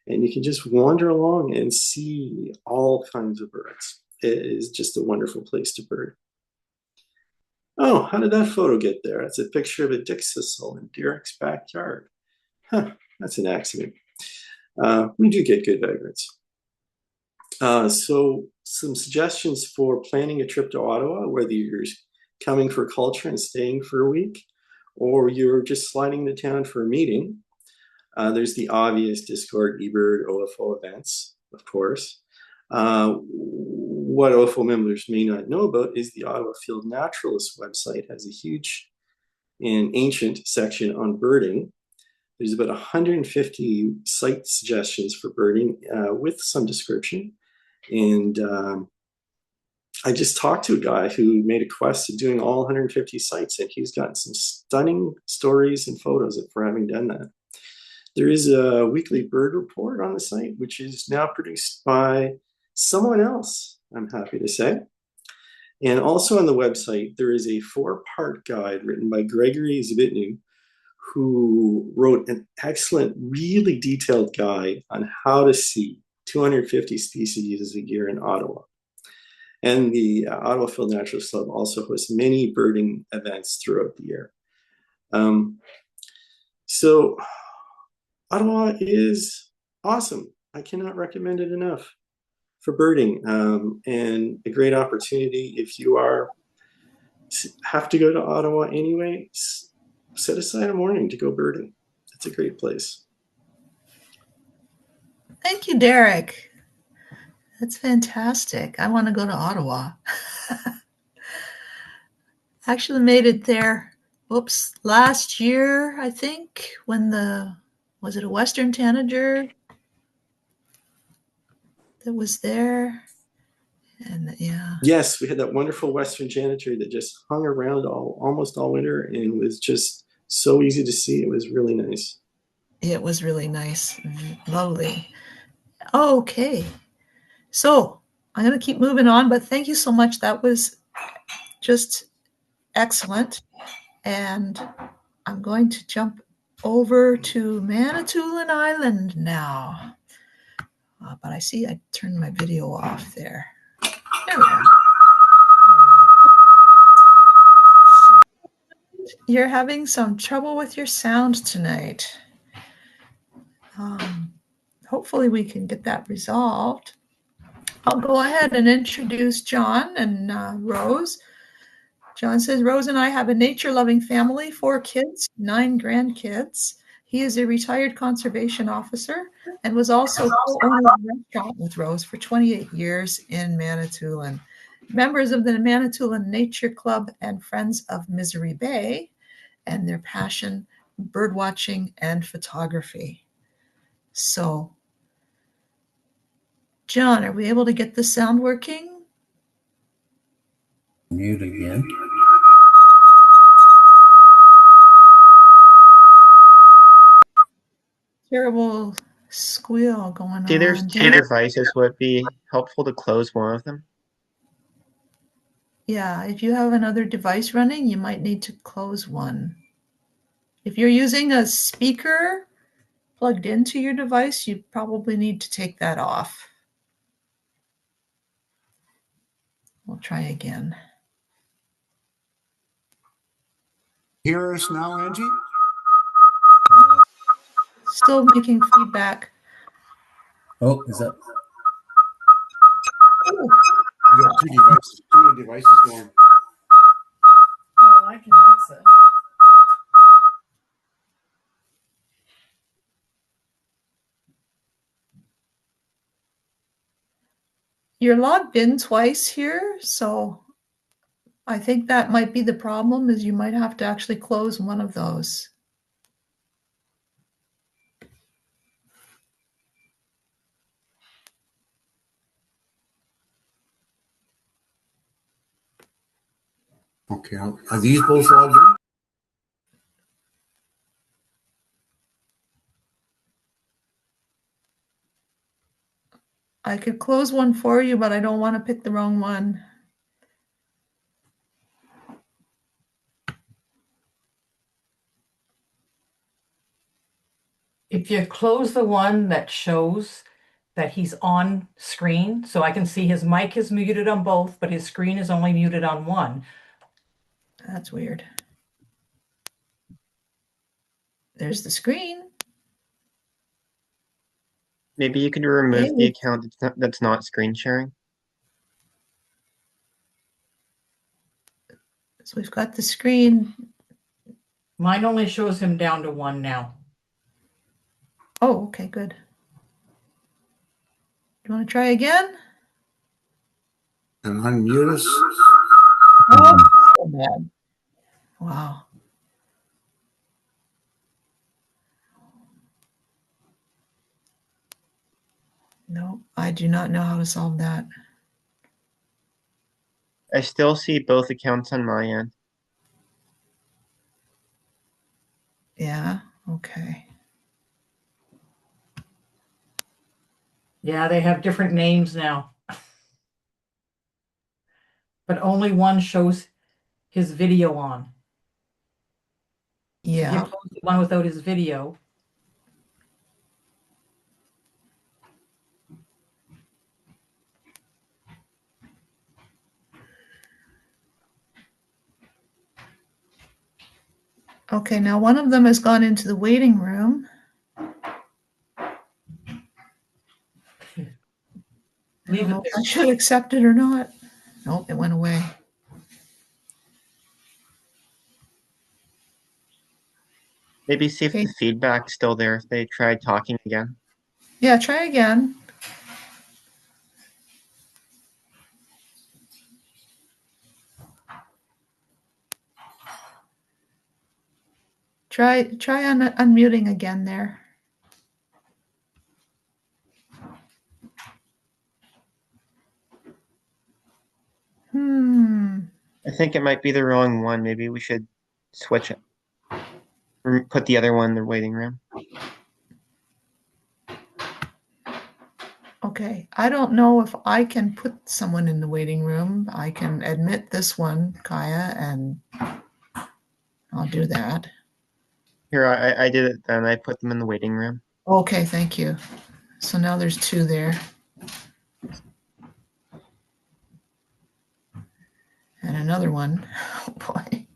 And you can just wander along and see all kinds of birds. It is just a wonderful place to bird. Oh, how did that photo get there? That's a picture of a dickcissel in Derek's backyard. Huh, that's an accident. We do get good vagrants. So some suggestions for planning a trip to Ottawa, whether you're coming for culture and staying for a week, or you're just sliding into town for a meeting. There's the obvious Discord, eBird, OFO events, of course. What OFO members may not know about is the Ottawa Field Naturalist website has a huge and ancient section on birding. There's about 150 site suggestions for birding with some description. And I just talked to a guy who made a quest of doing all 150 sites, and he's gotten some stunning stories and photos for having done that. There is a weekly bird report on the site, which is now produced by someone else, I'm happy to say. And also on the website, there is a 4-part guide written by Gregory Zbitnu, who wrote an excellent, really detailed guide on how to see 250 species a year in Ottawa. And the Ottawa Field Naturalist Club also hosts many birding events throughout the year. So Ottawa is awesome. I cannot recommend it enough for birding, and a great opportunity if you have to go to Ottawa anyway. Set aside a morning to go birding. It's a great place. Thank you, Derek. That's fantastic. I want to go to Ottawa. Actually made it there, last year, I think, when was it a Western Tanager that was there? And yeah. Yes, we had that wonderful Western Tanager that just hung around almost all winter and was just so easy to see. It was really nice. It was really nice. Lovely. Okay. So I'm going to keep moving on, but thank you so much. That was just excellent. And I'm going to jump over to Manitoulin Island now. But I see I turned my video off there. There we go. You're having some trouble with your sound tonight. Hopefully we can get that resolved. I'll go ahead and introduce John and Rose. John says, Rose and I have a nature-loving family, 4 kids, 9 grandkids. He is a retired conservation officer and was also co-owner of a restaurant with Rose for 28 years in Manitoulin. Members of the Manitoulin Nature Club and Friends of Misery Bay, and their passion, birdwatching and photography. So, John, are we able to get the sound working? Mute again. Terrible squeal going on. See, there's 2 devices. Would it be helpful to close one of them? Yeah, if you have another device running, you might need to close one. If you're using a speaker plugged into your device, you probably need to take that off. We'll try again. Hear us now, Angie? Still making feedback. Oh, is that? Oh. You got 2 devices. 2 devices going. Oh, I can exit. You're logged in twice here, so I think that might be the problem, is you might have to actually close one of those. Okay, are these both logged in? I could close one for you, but I don't want to pick the wrong one. If you close the one that shows that he's on screen, so I can see his mic is muted on both, but his screen is only muted on one. That's weird. There's the screen. Maybe you could remove Okay. the account that's not screen sharing. So we've got the screen. Mine only shows him down to one now. Oh, okay, good. You want to try again? And unmute us. Oh, so bad. Wow. No, I do not know how to solve that. I still see both accounts on my end. Yeah, okay. Yeah, they have different names now. But only one shows his video on. If you Yeah. close the one without his video, Okay, now one of them has gone into the waiting room. I leave don't it know if there. I should accept it or not. Nope, it went away. Maybe see if Okay. the feedback's still there if they tried talking again. Yeah, try again. Try unmuting again there. I think it might be the wrong one. Maybe we should switch it. Or put the other one in the waiting room. Okay, I don't know if I can put someone in the waiting room. I can admit this one, Kiah, and I'll do that. Here, I did it then. I put them in the waiting room. Okay, thank you. So now there's two there. And another one. Oh boy.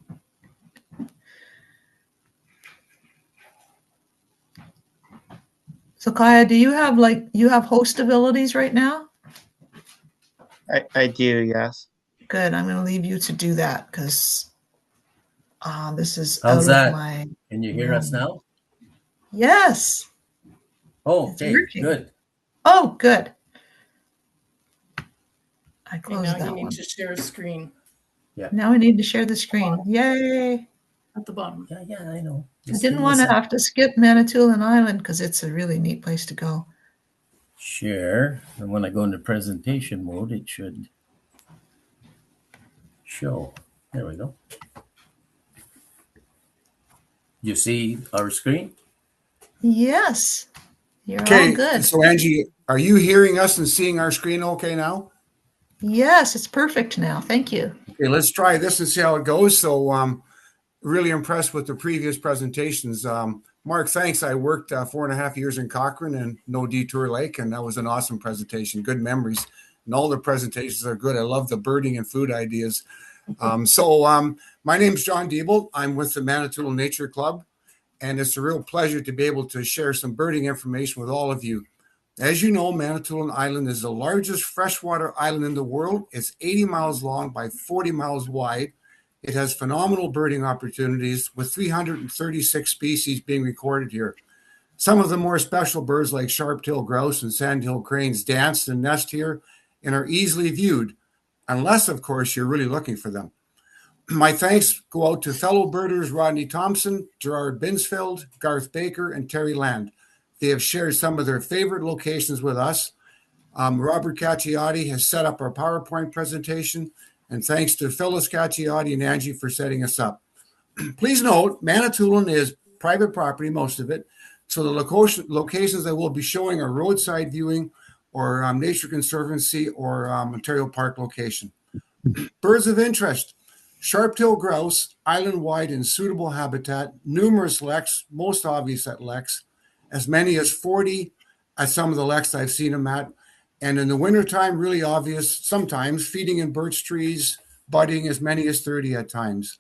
So Kiah, do you have host abilities right now? I do, yes. Good. I'm going to leave you to do that because this is How's out that? of my. Can you hear us now? Yes. Oh, It's okay, working. good. Oh, good. I Okay, closed now that you one. need to share a screen Now I need to share the screen. Yay. at the bottom. Yeah, I know. I didn't want to have to skip Manitoulin Island because it's a really neat place to go. Share, and when I go into presentation mode, it should show. There we go. You see our screen? Yes. You're all Okay, good. so Angie, are you hearing us and seeing our screen okay now? Yes, it's perfect now. Thank you. Okay, let's try this and see how it goes. So, really impressed with the previous presentations. Mark, thanks. I worked 4.5 years in Cochrane and know Detour Lake, and that was an awesome presentation. Good memories. And all the presentations are good. I love the birding and food ideas. My name's John Diebolti. I'm with the Manitoulin Nature Club, and it's a real pleasure to be able to share some birding information with all of you. As you know, Manitoulin Island is the largest freshwater island in the world. It's 80 miles long by 40 miles wide. It has phenomenal birding opportunities with 336 species being recorded here. Some of the more special birds like sharp-tailed grouse and sandhill cranes dance and nest here and are easily viewed, unless, of course, you're really looking for them. My thanks go out to fellow birders Rodney Thompson, Gerard Binsfeld, Garth Baker, and Terry Land. They have shared some of their favorite locations with us. Robert Cacciati has set up our PowerPoint presentation, and thanks to Phyllis Cacciati and Angie for setting us up. Please note, Manitoulin is private property, most of it, so the locations that we'll be showing are roadside viewing or Nature Conservancy or Ontario Park location. Birds of interest. Sharp-tailed grouse, island-wide in suitable habitat, numerous leks, most obvious at leks, as many as 40 at some of the leks I've seen them at. And in the wintertime, really obvious, sometimes feeding in birch trees, budding as many as 30 at times.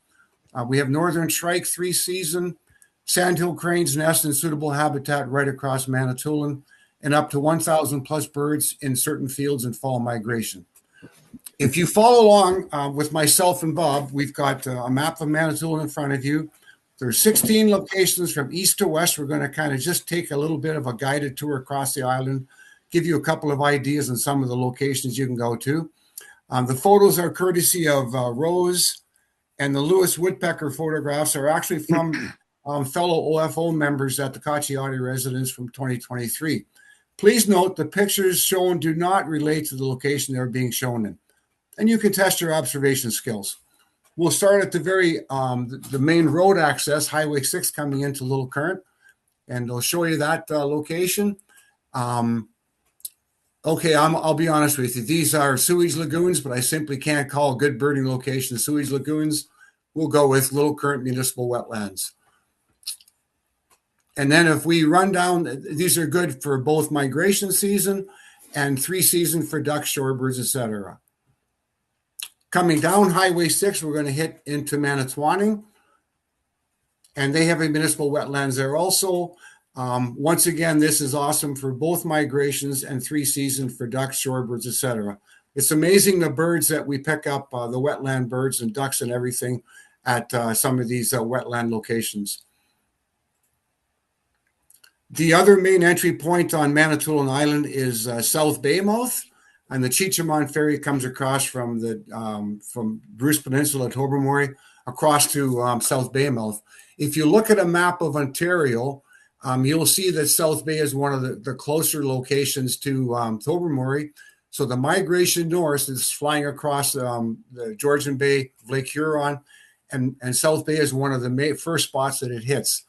We have northern shrike, 3-season, sandhill cranes nest in suitable habitat right across Manitoulin, and up to 1,000 plus birds in certain fields in fall migration. If you follow along with myself and Bob, we've got a map of Manitoulin in front of you. There's 16 locations from east to west. We're going to kind of just take a little bit of a guided tour across the island, give you a couple of ideas on some of the locations you can go to. The photos are courtesy of Rose, and the Lewis Woodpecker photographs are actually from fellow OFO members at the Kiah residence from 2023. Please note the pictures shown do not relate to the location they're being shown in, and you can test your observation skills. We'll start at the main road access, Highway 6 coming into Little Current, and I'll show you that location. Okay, I'll be honest with you. These are sewage lagoons, but I simply can't call good birding locations sewage lagoons. We'll go with Little Current Municipal Wetlands. And then if we run down, these are good for both migration season and 3-season for ducks, shorebirds, etc. Coming down Highway 6, we're going to hit into Manitoulin, and they have a municipal wetlands there also. Once again, this is awesome for both migrations and 3-season for ducks, shorebirds, etc. It's amazing the birds that we pick up, the wetland birds and ducks and everything at some of these wetland locations. The other main entry point on Manitoulin Island is South Baymouth, and the Cheechamon ferry comes across from Bruce Peninsula at Tobermory across to South Baymouth. If you look at a map of Ontario, you'll see that South Bay is one of the closer locations to Tobermory. So the migration north is flying across the Georgian Bay of Lake Huron, and South Bay is one of the first spots that it hits.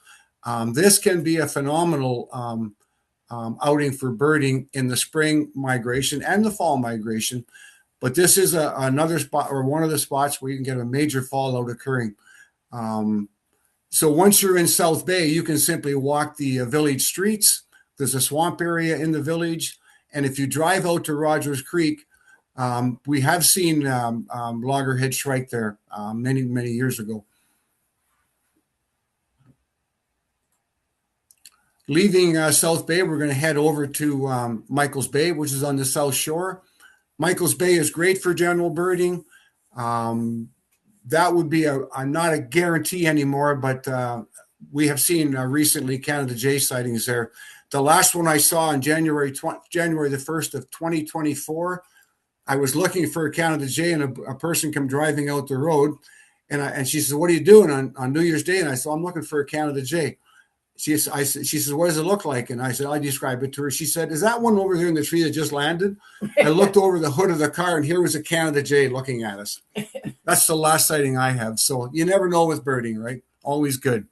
This can be a phenomenal outing for birding in the spring migration and the fall migration, but this is another spot, or one of the spots where you can get a major fallout occurring. So once you're in South Bay, you can simply walk the village streets. There's a swamp area in the village, and if you drive out to Rogers Creek, we have seen loggerhead shrike there many, many years ago. Leaving South Bay, we're going to head over to Michael's Bay, which is on the south shore. Michael's Bay is great for general birding. That would be not a guarantee anymore, but we have seen recently Canada Jay sightings there. The last one I saw on January the 1st of 2024, I was looking for a Canada Jay, and a person came driving out the road, and she said, "What are you doing on New Year's Day?" And I said, "I'm looking for a Canada Jay." She says, "What does it look like?" And I said, I described it to her. She said, "Is that one over there in the tree that just landed?" I looked over the hood of the car, and here was a Canada Jay looking at us. That's the last sighting I have. So you never know with birding, right? Always good.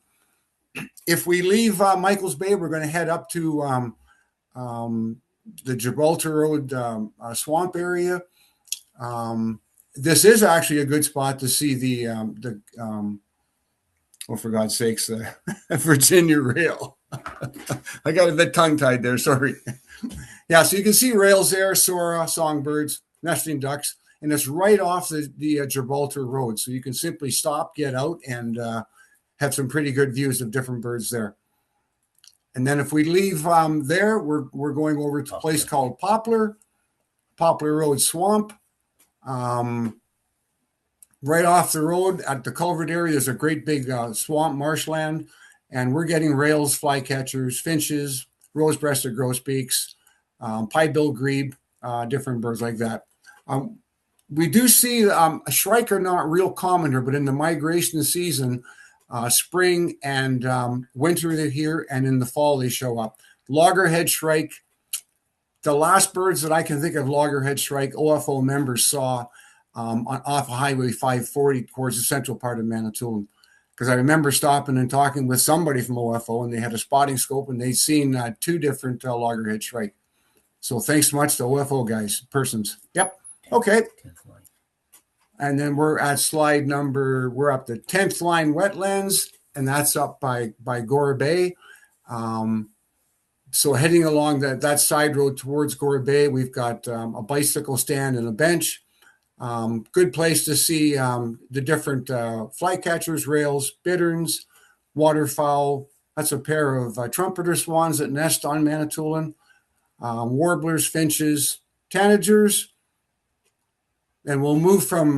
If we leave Michael's Bay, we're going to head up to the Gibraltar Road swamp area. This is actually a good spot to see the oh, for God's sakes, the Virginia rail. I got a bit tongue-tied there, sorry. Yeah, so you can see rails there, Sora, songbirds, nesting ducks, and it's right off the Gibraltar Road. So you can simply stop, get out, and have some pretty good views of different birds there. And then if we leave there, we're going over to a place called Poplar Road Swamp. Right off the road at the culvert area, there's a great big swamp marshland, and we're getting rails, flycatchers, finches, rose-breasted grosbeaks, pie-billed grebe, different birds like that. We do see a shrike are not real common here, but in the migration season, spring and winter they're here, and in the fall they show up. Loggerhead shrike, the last birds that I can think of loggerhead shrike OFO members saw off of Highway 540 towards the central part of Manitoulin. Because I remember stopping and talking with somebody from OFO, and they had a spotting scope, and they'd seen 2 different loggerhead shrike. So thanks so much to OFO guys, persons. Yep. Okay. And then we're at we're up to 10th line wetlands, and that's up by Gore Bay. So heading along that side road towards Gore Bay, we've got a bicycle stand and a bench. Good place to see the different flycatchers, rails, bitterns, waterfowl. That's a pair of trumpeter swans that nest on Manitoulin, warblers, finches, tanagers. And we'll move from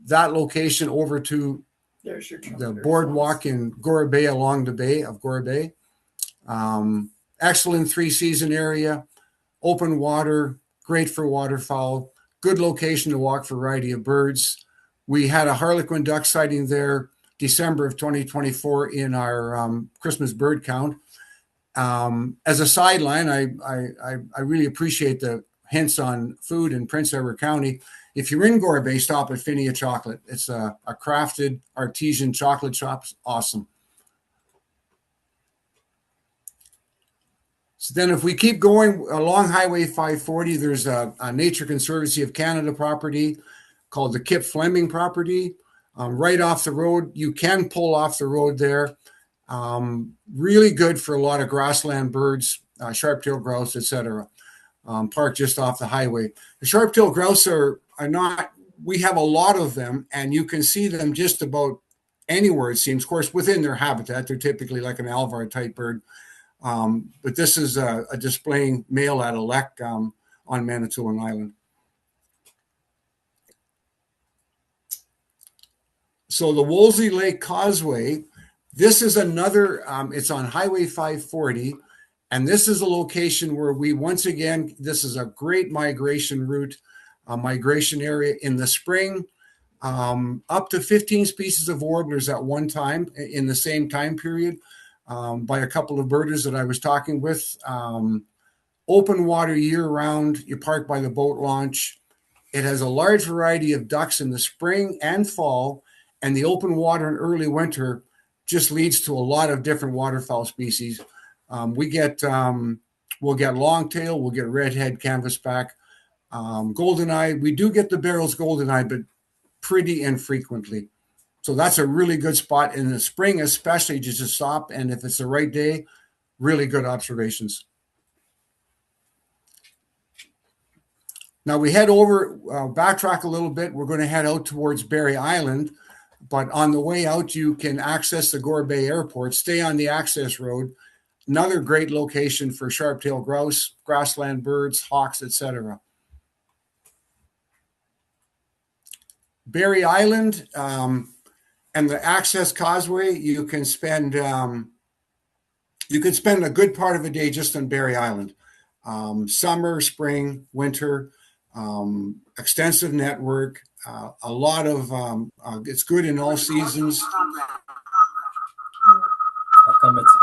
that location over to the boardwalk in Gore Bay, along the bay of Gore Bay. Excellent 3-season area, open water, great for waterfowl, good location to walk for a variety of birds. We had a harlequin duck sighting there December of 2024 in our Christmas bird count. As a sideline, I really appreciate the hints on food in Prince Edward County. If you're in Gore Bay, stop at Finia Chocolate. It's a crafted artesian chocolate shop. It's awesome. So then if we keep going along Highway 540, there's a Nature Conservancy of Canada property called the Kip Fleming property. Right off the road, you can pull off the road there. Really good for a lot of grassland birds, sharp-tailed grouse, etc. Parked just off the highway. The sharp-tailed grouse are not, we have a lot of them, and you can see them just about anywhere, it seems. Of course, within their habitat, they're typically like an Alvar type bird. But this is a displaying male at a lek on Manitoulin Island. So the Wolseley Lake Causeway, this is another, it's on Highway 540, and this is a location where we, once again, this is a great migration route, migration area in the spring, up to 15 species of warblers at one time in the same time period. By a couple of birders that I was talking with. Open water year-round. You park by the boat launch. It has a large variety of ducks in the spring and fall, and the open water in early winter just leads to a lot of different waterfowl species. We'll get longtail, we'll get redhead, canvasback, goldeneye. We do get the Barrow's goldeneye, but pretty infrequently. So that's a really good spot in the spring, especially just to stop. And if it's the right day, really good observations. Now we head over, backtrack a little bit. We're going to head out towards Barry Island. But on the way out, you can access the Gore Bay Airport, stay on the access road. Another great location for sharp-tailed grouse, grassland birds, hawks, etc. Barry Island, and the access causeway, you can spend a good part of a day just on Barry Island. Summer, spring, winter, extensive network, a lot of, it's good in all seasons. How come it's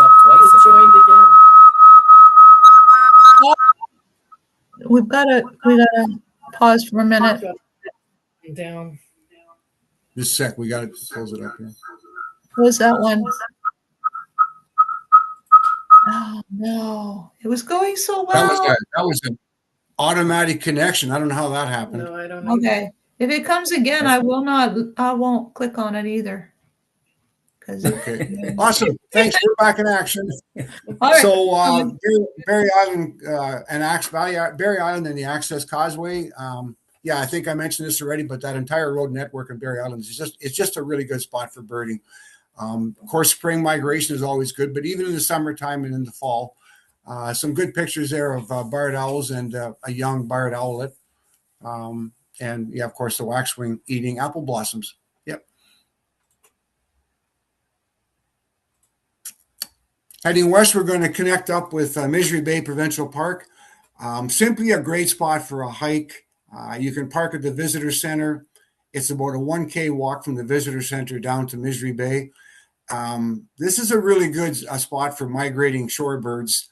up twice? It joined again. We gotta pause for a minute. Down. Just a sec, we got to close it up here. What was that one? Oh no, it was going so well. That was an automatic connection. I don't know how that happened. No, I don't know. Okay, if it comes again, I won't click on it either. Okay, awesome. Thanks. We're back in action. All right. So Barry Island Barry Island and the Access Causeway. Yeah, I think I mentioned this already, but that entire road network in Barry Island is just a really good spot for birding. Of course, spring migration is always good, but even in the summertime and in the fall, some good pictures there of barred owls and a young barred owlet. And yeah, of course, the waxwing eating apple blossoms. Yep. Heading west, we're going to connect up with Misery Bay Provincial Park. Simply a great spot for a hike. You can park at the visitor center. It's about a 1K walk from the visitor center down to Misery Bay. This is a really good spot for migrating shorebirds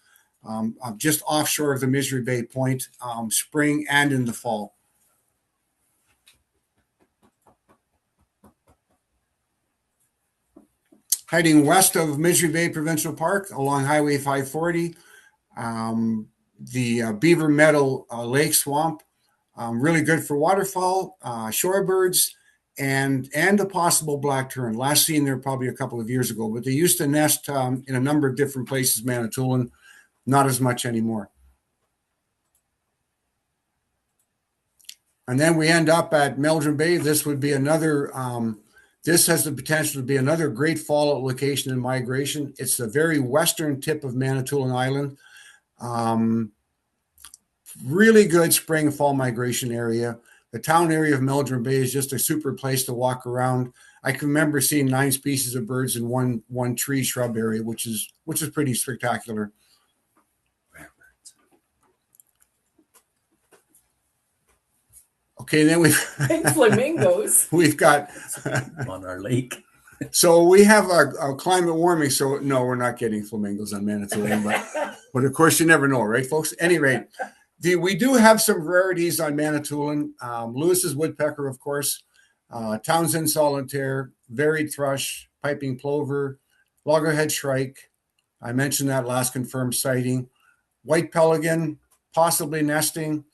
just offshore of the Misery Bay Point, spring and in the fall. Heading west of Misery Bay Provincial Park along Highway 540, the Beaver Meadow Lake Swamp. Really good for waterfowl, shorebirds, and a possible black tern. Last seen there probably a couple of years ago, but they used to nest in a number of different places, Manitoulin, not as much anymore. And then we end up at Meldrum Bay. This would be another, this has the potential to be another great fallout location in migration. It's the very western tip of Manitoulin Island. Really good spring and fall migration area. The town area of Meldrum Bay is just a super place to walk around. I can remember seeing 9 species of birds in one tree shrub area, which is pretty spectacular. Okay, then Big flamingos. we've got on our lake. So we have our climate warming. So no, we're not getting flamingos on Manitoulin, but of course you never know, right, folks? At any rate, we do have some rarities on Manitoulin. Lewis's woodpecker, of course, Townsend solitaire, varied thrush, piping plover, loggerhead shrike. I mentioned that last confirmed sighting. White pelican, possibly nesting.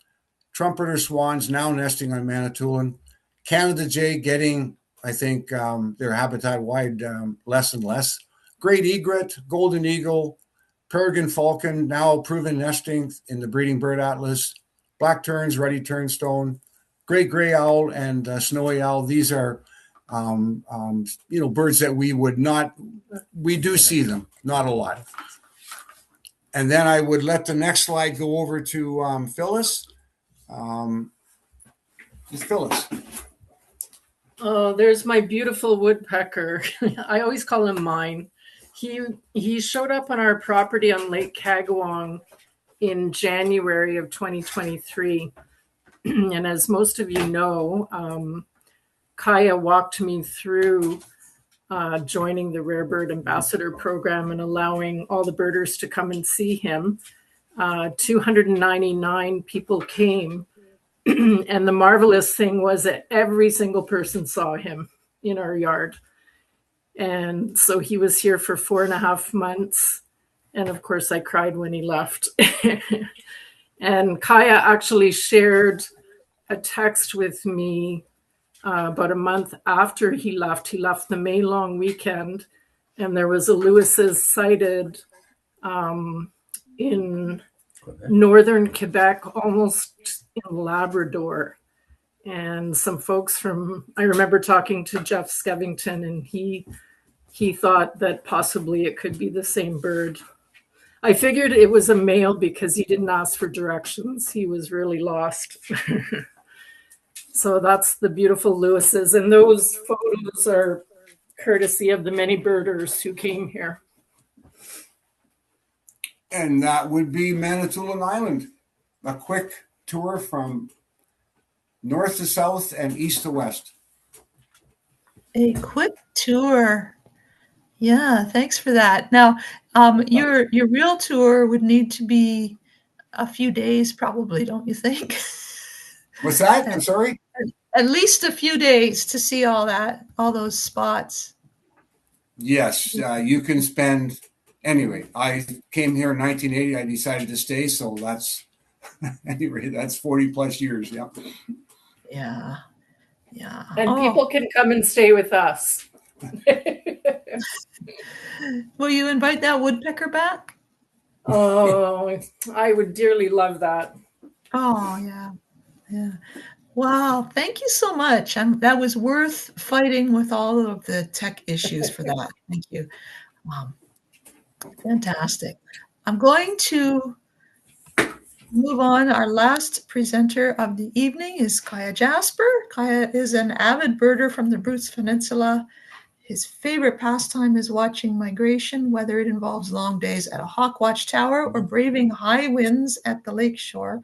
Trumpeter swans now nesting on Manitoulin. Canada jay getting, I think, their habitat wide less and less. Great egret, golden eagle, peregrine falcon now proven nesting in the breeding bird atlas. Black terns, ruddy turnstone, great gray owl, and snowy owl. These are, birds that we do see them, not a lot. And then I would let the next slide go over to Phyllis. Phyllis. Oh, there's my beautiful woodpecker. I always call him mine. He showed up on our property on Lake Kagawong in January of 2023. And as most of you know, Kiah walked me through joining the Rare Bird Ambassador Program and allowing all the birders to come and see him. 299 people came. And the marvelous thing was that every single person saw him in our yard. And so he was here for 4.5 months. And of course, I cried when he left. And Kiah actually shared a text with me about a month after he left. He left the May long weekend. And there was a Lewis's sighted in northern Quebec, almost in Labrador. And some folks I remember talking to Jeff Skevington, and he thought that possibly it could be the same bird. I figured it was a male because he didn't ask for directions. He was really lost. So that's the beautiful Lewis's. And those photos are courtesy of the many birders who came here. And that would be Manitoulin Island. A quick tour from north to south and east to west. A quick tour. Yeah, thanks for that. Now, your real tour would need to be a few days, probably, don't you think? What's that? I'm sorry? At least a few days to see all those spots. Yes, you can spend. Anyway, I came here in 1980. I decided to stay, so that's anyway. That's 40 plus years. Yeah. Yeah. Yeah. And people can come and stay with us. Will you invite that woodpecker back? Oh, I would dearly love that. Oh, yeah. Yeah. Wow. Thank you so much. That was worth fighting with all of the tech issues for that. Thank you. Fantastic. I'm going to move on. Our last presenter of the evening is Kiah Jasper. Kiah is an avid birder from the Bruce Peninsula. His favorite pastime is watching migration, whether it involves long days at a hawk watch tower or braving high winds at the lake shore.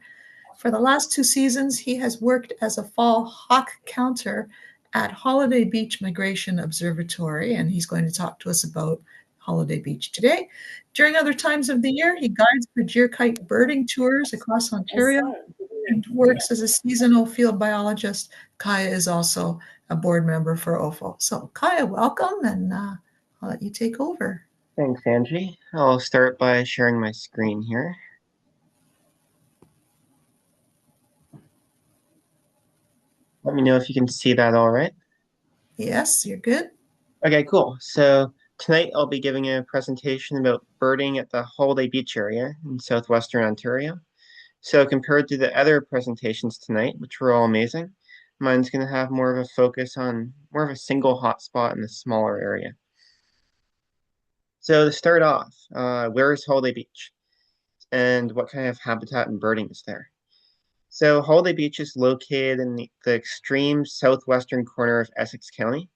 For the last 2 seasons, he has worked as a fall hawk counter at Holiday Beach Migration Observatory, and he's going to talk to us about Holiday Beach today. During other times of the year, he guides the kite birding tours across Ontario and works as a seasonal field biologist. Kiah is also a board member for OFO. So Kiah, welcome, and I'll let you take over. Thanks, Angie. I'll start by sharing my screen here. Let me know if you can see that all right. Yes, you're good. Okay, cool. So tonight I'll be giving a presentation about birding at the Holiday Beach area in southwestern Ontario. So compared to the other presentations tonight, which were all amazing, mine's going to have more of a focus on more of a single hotspot in a smaller area. So to start off, where is Holiday Beach? And what kind of habitat and birding is there? So Holiday Beach is located in the extreme southwestern corner of Essex County,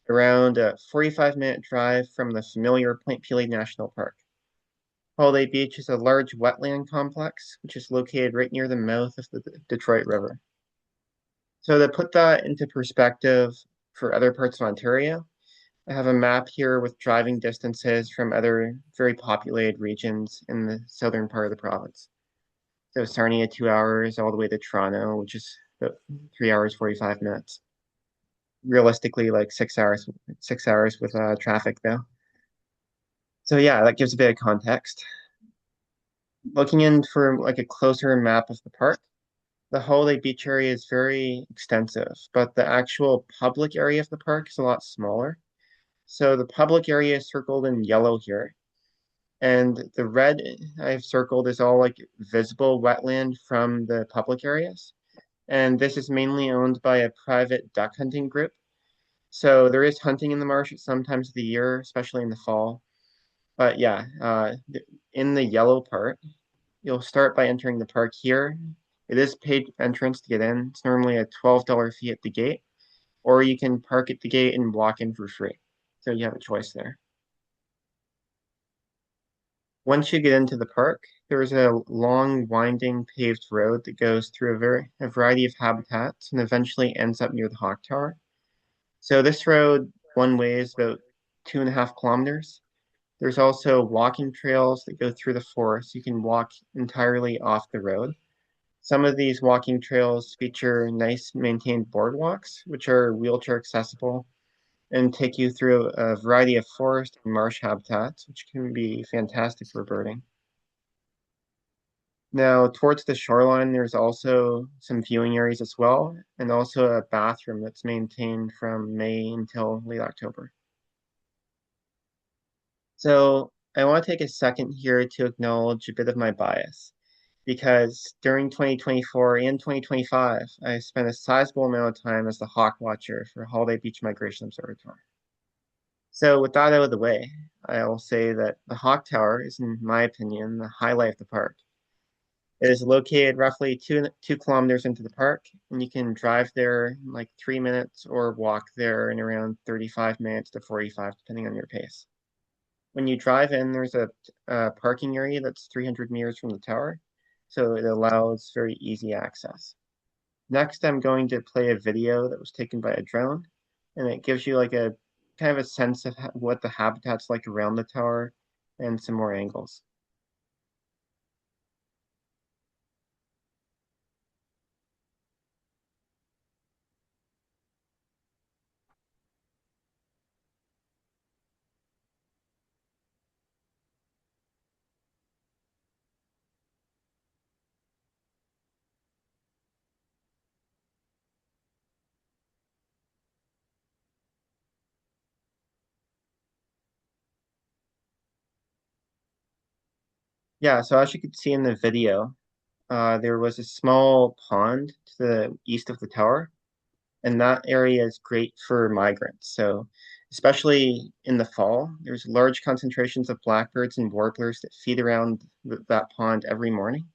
around a 45-minute drive from the familiar Point Pelee National Park. Holiday Beach is a large wetland complex, which is located right near the mouth of the Detroit River. So to put that into perspective for other parts of Ontario, I have a map here with driving distances from other very populated regions in the southern part of the province. So Sarnia, 2 hours, all the way to Toronto, which is about 3 hours, 45 minutes. Realistically, like 6 hours with traffic though. So yeah, that gives a bit of context. Looking in for like a closer map of the park, the Holiday Beach area is very extensive, but the actual public area of the park is a lot smaller. So the public area is circled in yellow here, and the red I've circled is all like visible wetland from the public areas. And this is mainly owned by a private duck hunting group. So there is hunting in the marsh at some times of the year, especially in the fall. But yeah, in the yellow part, you'll start by entering the park here. It is paid entrance to get in. It's normally a $12 fee at the gate, or you can park at the gate and walk in for free. So you have a choice there. Once you get into the park, there's a long, winding paved road that goes through a variety of habitats and eventually ends up near the Hawk Tower. So this road, one way, is about 2.5 kilometers. There's also walking trails that go through the forest. You can walk entirely off the road. Some of these walking trails feature nice maintained boardwalks, which are wheelchair accessible and take you through a variety of forest and marsh habitats, which can be fantastic for birding. Now, towards the shoreline, there's also some viewing areas as well, and also a bathroom that's maintained from May until late October. So I want to take a second here to acknowledge a bit of my bias, because during 2024 and 2025, I spent a sizable amount of time as the hawk watcher for Holiday Beach Migration Observatory. So with that out of the way, I will say that the Hawk Tower is, in my opinion, the highlight of the park. It is located roughly two kilometers into the park, and you can drive there in like 3 minutes or walk there in around 35 minutes to 45, depending on your pace. When you drive in, there's a parking area that's 300 meters from the tower, so it allows very easy access. Next, I'm going to play a video that was taken by a drone, and it gives you like a kind of a sense of what the habitat's like around the tower and some more angles. Yeah, so as you could see in the video, there was a small pond to the east of the tower, and that area is great for migrants. So especially in the fall, there's large concentrations of blackbirds and warblers that feed around that pond every morning.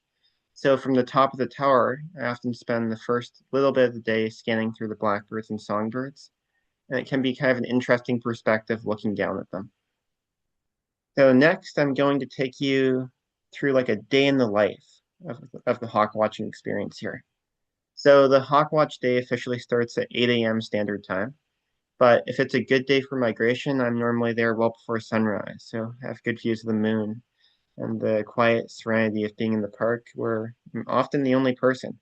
So from the top of the tower, I often spend the first little bit of the day scanning through the blackbirds and songbirds, and it can be kind of an interesting perspective looking down at them. So next, I'm going to take you through like a day in the life of the hawk watching experience here. So the hawk watch day officially starts at 8 a.m. standard time, but if it's a good day for migration, I'm normally there well before sunrise, so I have good views of the moon and the quiet serenity of being in the park where I'm often the only person.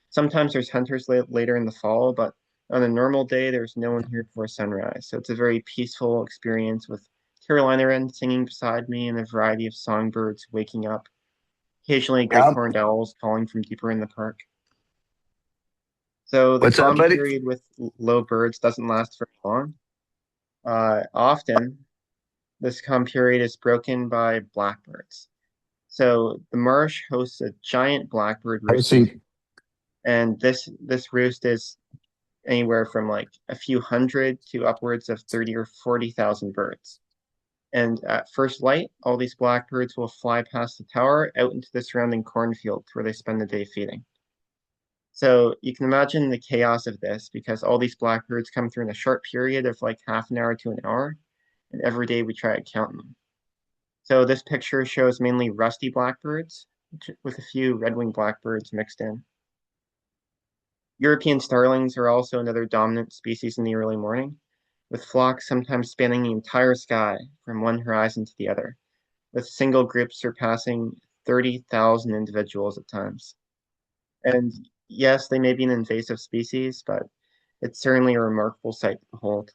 Sometimes there's hunters later in the fall, but on a normal day, there's no one here before sunrise. So it's a very peaceful experience with Carolina wren singing beside me and a variety of songbirds waking up, occasionally great horned owls calling from deeper in the park. So the What's up, calm buddy? period with low birds doesn't last very long. Often, this calm period is broken by blackbirds. So the marsh hosts a giant blackbird I roost, see. and this roost is anywhere from like a few hundred to upwards of 30 or 40,000 birds. And at first light, all these blackbirds will fly past the tower out into the surrounding cornfields where they spend the day feeding. So you can imagine the chaos of this because all these blackbirds come through in a short period of like half an hour to an hour, and every day we try to count them. So this picture shows mainly rusty blackbirds with a few red-winged blackbirds mixed in. European starlings are also another dominant species in the early morning, with flocks sometimes spanning the entire sky from one horizon to the other, with single groups surpassing 30,000 individuals at times. And yes, they may be an invasive species, but it's certainly a remarkable sight to behold.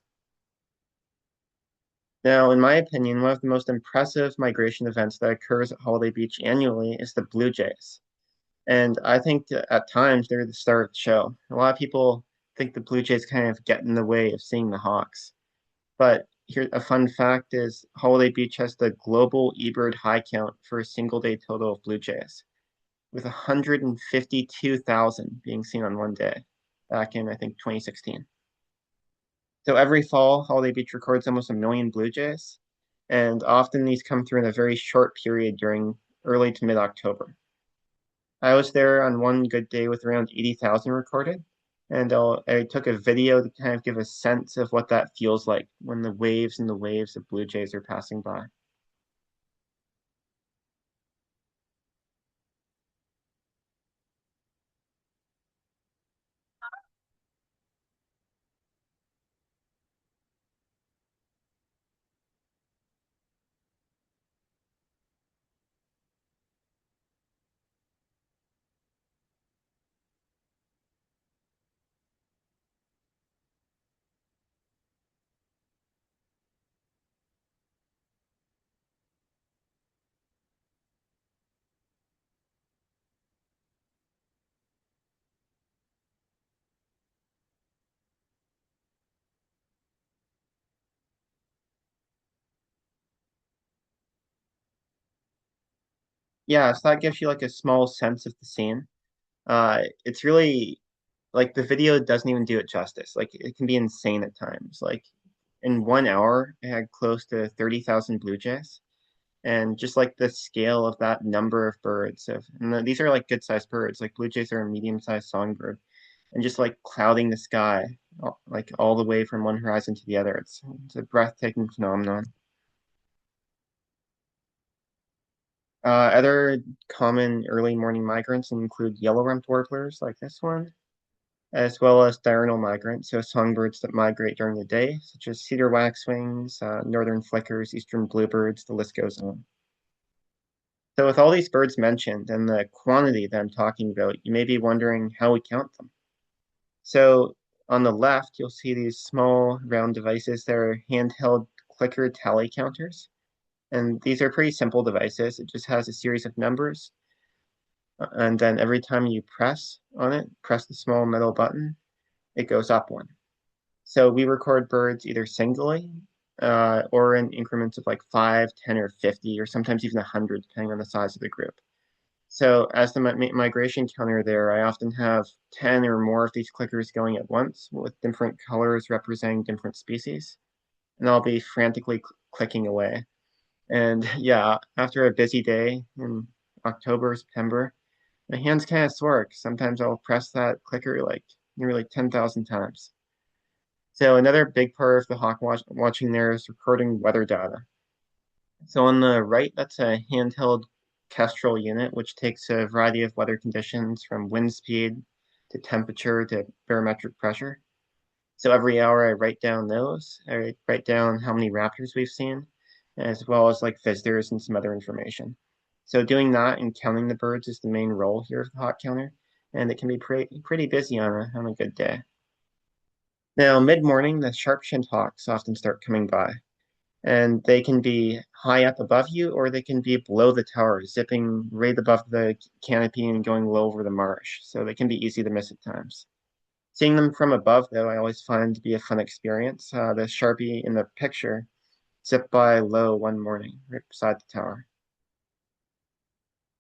Now, in my opinion, one of the most impressive migration events that occurs at Holiday Beach annually is the blue jays. And I think that at times they're the star of the show. A lot of people think the blue jays kind of get in the way of seeing the hawks. But here, a fun fact is Holiday Beach has the global eBird high count for a single day total of blue jays, with 152,000 being seen on one day back in, I think, 2016. So every fall, Holiday Beach records almost 1 million blue jays, and often these come through in a very short period during early to mid-October. I was there on one good day with around 80,000 recorded, and I took a video to kind of give a sense of what that feels like when the waves and the waves of blue jays are passing by. Yeah, so that gives you like a small sense of the scene. It's really like the video doesn't even do it justice. Like it can be insane at times. Like in 1 hour, I had close to 30,000 blue jays. And just like the scale of that number of birds, these are like good sized birds, like blue jays are a medium sized songbird, and just like clouding the sky, like all the way from one horizon to the other. It's a breathtaking phenomenon. Other common early morning migrants include yellow-rumped warblers like this one, as well as diurnal migrants, so songbirds that migrate during the day, such as cedar waxwings, northern flickers, eastern bluebirds, the list goes on. So with all these birds mentioned and the quantity that I'm talking about, you may be wondering how we count them. So on the left, you'll see these small round devices that are handheld clicker tally counters. And these are pretty simple devices. It just has a series of numbers. And then every time you press on it, press the small metal button, it goes up one. So we record birds either singly or in increments of like 5, 10, or 50, or sometimes even 100, depending on the size of the group. So as the migration counter there, I often have 10 or more of these clickers going at once with different colors representing different species. And I'll be frantically clicking away. And yeah, after a busy day in October, September, my hands kind of sore. Sometimes I'll press that clicker like nearly 10,000 times. So another big part of the hawk watching there is recording weather data. So on the right, that's a handheld kestrel unit, which takes a variety of weather conditions from wind speed to temperature to barometric pressure. So every hour I write down those. I write down how many raptors we've seen, as well as like visitors and some other information. So doing that and counting the birds is the main role here of the hawk counter, and it can be pretty busy on a good day. Now, mid-morning, the sharp-shinned hawks often start coming by, and they can be high up above you or they can be below the tower, zipping right above the canopy and going low over the marsh. So they can be easy to miss at times. Seeing them from above, though, I always find to be a fun experience. The Sharpie in the picture zipped by low one morning, right beside the tower.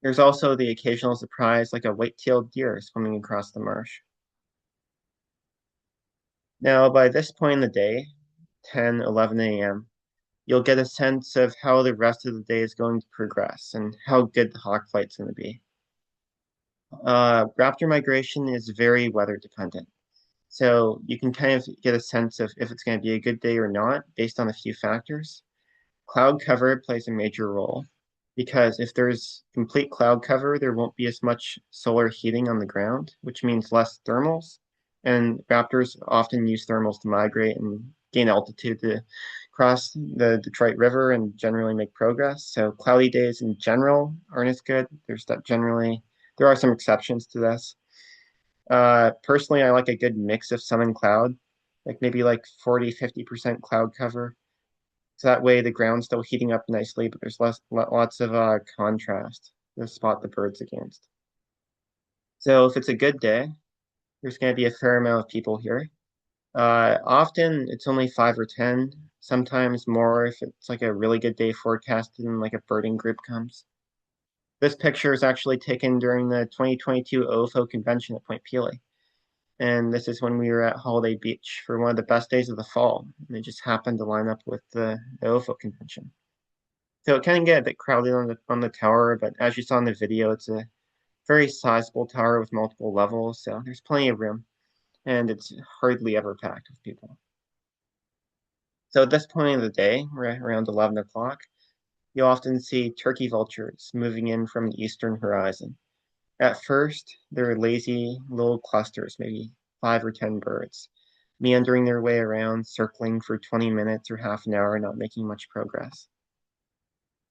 There's also the occasional surprise, like a white-tailed deer swimming across the marsh. Now, by this point in the day, 10, 11 a.m., you'll get a sense of how the rest of the day is going to progress and how good the hawk flight's going to be. Raptor migration is very weather dependent. So you can kind of get a sense of if it's going to be a good day or not based on a few factors. Cloud cover plays a major role because if there's complete cloud cover, there won't be as much solar heating on the ground, which means less thermals. And raptors often use thermals to migrate and gain altitude to cross the Detroit River and generally make progress. So cloudy days in general aren't as good. There are some exceptions to this. Personally, I like a good mix of sun and cloud, like maybe like 40, 50% cloud cover. So that way the ground's still heating up nicely, but there's lots of contrast to spot the birds against. So if it's a good day, there's going to be a fair amount of people here. Often it's only 5 or 10, sometimes more if it's like a really good day forecasted and like a birding group comes. This picture is actually taken during the 2022 OFO convention at Point Pelee. And this is when we were at Holiday Beach for one of the best days of the fall. And it just happened to line up with the OFO convention. So it can get a bit crowded on the tower, but as you saw in the video, it's a very sizable tower with multiple levels. So there's plenty of room and it's hardly ever packed with people. So at this point of the day, around 11 o'clock, you'll often see turkey vultures moving in from the eastern horizon. At first, they're lazy little clusters, maybe 5 or 10 birds, meandering their way around, circling for 20 minutes or half an hour, not making much progress.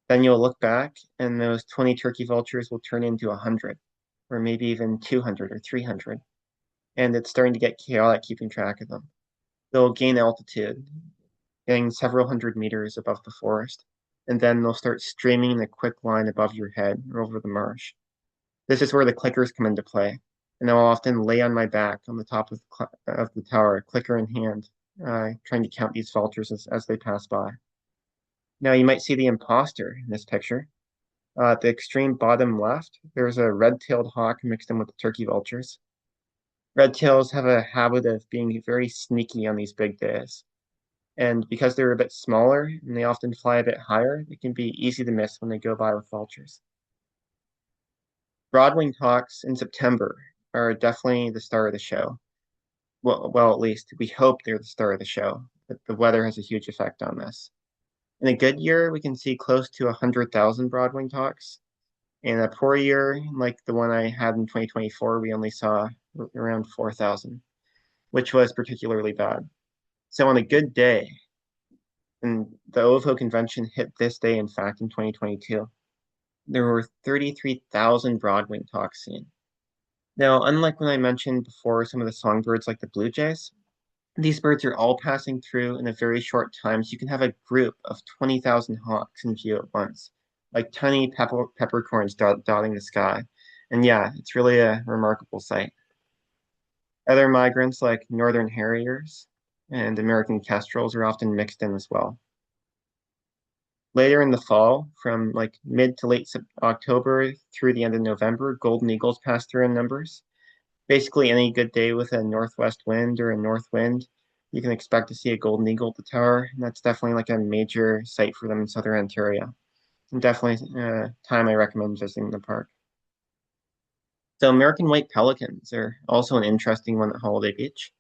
Then you'll look back, and those 20 turkey vultures will turn into 100, or maybe even 200 or 300. And it's starting to get chaotic keeping track of them. They'll gain altitude, getting several hundred meters above the forest, and then they'll start streaming in a quick line above your head or over the marsh. This is where the clickers come into play, and I'll often lay on my back on the top of the tower, clicker in hand, trying to count these vultures as they pass by. Now you might see the imposter in this picture. At the extreme bottom left, there's a red-tailed hawk mixed in with the turkey vultures. Red-tails have a habit of being very sneaky on these big days. And because they're a bit smaller and they often fly a bit higher, it can be easy to miss when they go by with vultures. Broad-winged hawks in September are definitely the star of the show. Well, at least we hope they're the star of the show, but the weather has a huge effect on this. In a good year, we can see close to 100,000 broad-winged hawks. In a poor year, like the one I had in 2024, we only saw around 4,000, which was particularly bad. So on a good day, and the OFO convention hit this day, in fact, in 2022, there were 33,000 broad-winged hawks seen. Now, unlike when I mentioned before some of the songbirds like the blue jays, these birds are all passing through in a very short time, so you can have a group of 20,000 hawks in view at once, like tiny peppercorns dotting the sky. And yeah, it's really a remarkable sight. Other migrants like northern harriers and American kestrels are often mixed in as well. Later in the fall, from like mid to late October through the end of November, golden eagles pass through in numbers. Basically, any good day with a northwest wind or a north wind, you can expect to see a golden eagle at the tower, and that's definitely like a major sight for them in southern Ontario. And definitely a time I recommend visiting the park. So American white pelicans are also an interesting one at Holiday Beach.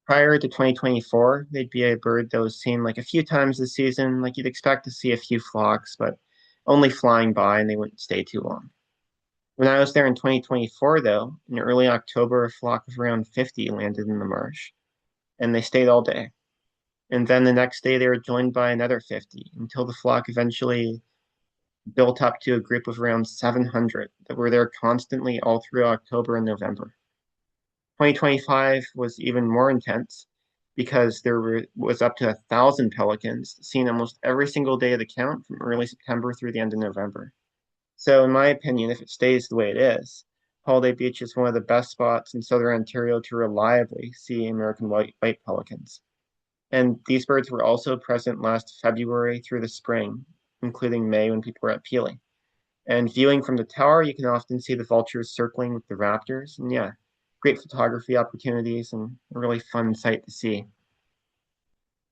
Prior to 2024, they'd be a bird that was seen like a few times this season. Like you'd expect to see a few flocks, but only flying by and they wouldn't stay too long. When I was there in 2024, though, in early October, a flock of around 50 landed in the marsh, and they stayed all day. And then the next day, they were joined by another 50 until the flock eventually built up to a group of around 700 that were there constantly all through October and November. 2025 was even more intense because there was up to 1,000 pelicans seen almost every single day of the count from early September through the end of November. So in my opinion, if it stays the way it is, Holiday Beach is one of the best spots in southern Ontario to reliably see American white pelicans. And these birds were also present last February through the spring, including May when people were at Peely. And viewing from the tower, you can often see the vultures circling with the raptors. And yeah, great photography opportunities and a really fun sight to see.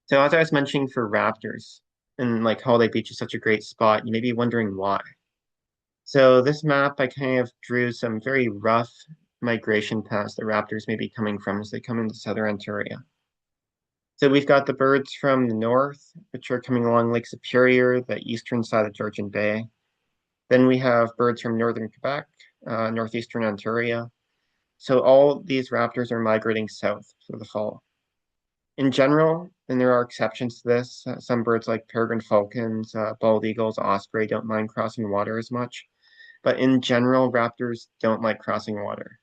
So as I was mentioning for raptors, and like Holiday Beach is such a great spot, you may be wondering why. So this map, I kind of drew some very rough migration paths that raptors may be coming from as they come into southern Ontario. So we've got the birds from the north, which are coming along Lake Superior, the eastern side of Georgian Bay. Then we have birds from northern Quebec, northeastern Ontario. So all these raptors are migrating south for the fall. In general, and there are exceptions to this, some birds like peregrine falcons, bald eagles, osprey don't mind crossing water as much. But in general, raptors don't like crossing water.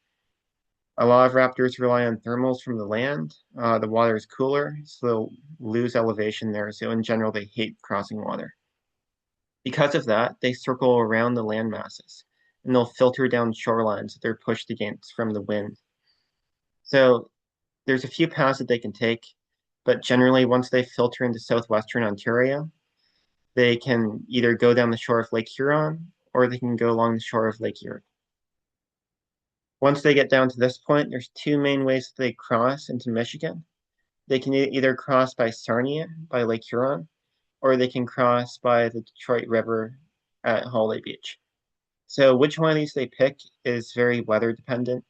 A lot of raptors rely on thermals from the land. The water is cooler, so they'll lose elevation there. So in general, they hate crossing water. Because of that, they circle around the land masses, and they'll filter down shorelines that they're pushed against from the wind. So there's a few paths that they can take, but generally once they filter into southwestern Ontario, they can either go down the shore of Lake Huron, or they can go along the shore of Lake Erie. Once they get down to this point, there's two main ways that they cross into Michigan. They can either cross by Sarnia, by Lake Huron, or they can cross by the Detroit River at Holiday Beach. So which one of these they pick is very weather dependent.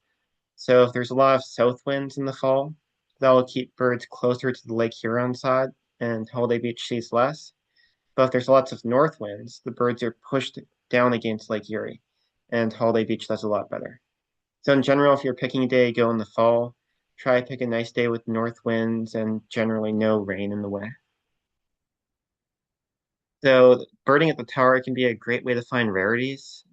So if there's a lot of south winds in the fall, that'll keep birds closer to the Lake Huron side and Holiday Beach sees less. But if there's lots of north winds, the birds are pushed down against Lake Erie and Holiday Beach does a lot better. So in general, if you're picking a day, go in the fall, try to pick a nice day with north winds and generally no rain in the way. So birding at the tower can be a great way to find rarities.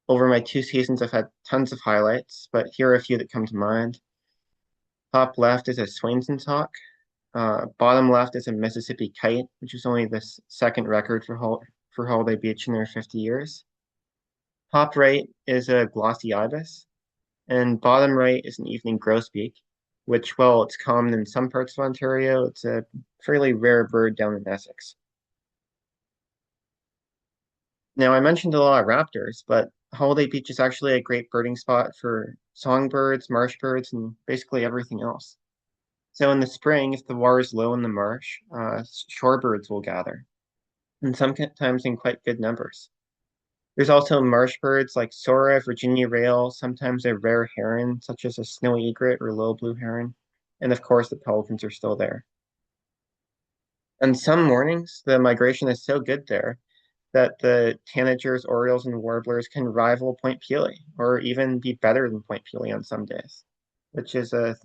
Over my 2 seasons, I've had tons of highlights, but here are a few that come to mind. Top left is a Swainson's hawk. Bottom left is a Mississippi kite, which is only the second record for Holiday Beach in their 50 years. Top right is a glossy ibis, and bottom right is an evening grosbeak, which, while it's common in some parts of Ontario, it's a fairly rare bird down in Essex. Now, I mentioned a lot of raptors, but Holiday Beach is actually a great birding spot for songbirds, marsh birds, and basically everything else. So in the spring, if the water is low in the marsh, shorebirds will gather, and sometimes in quite good numbers. There's also marsh birds like Sora, Virginia rail, sometimes a rare heron, such as a snowy egret or low blue heron, and of course the pelicans are still there. On some mornings, the migration is so good there that the tanagers, orioles, and warblers can rival Point Peely, or even be better than Point Peely on some days, which is a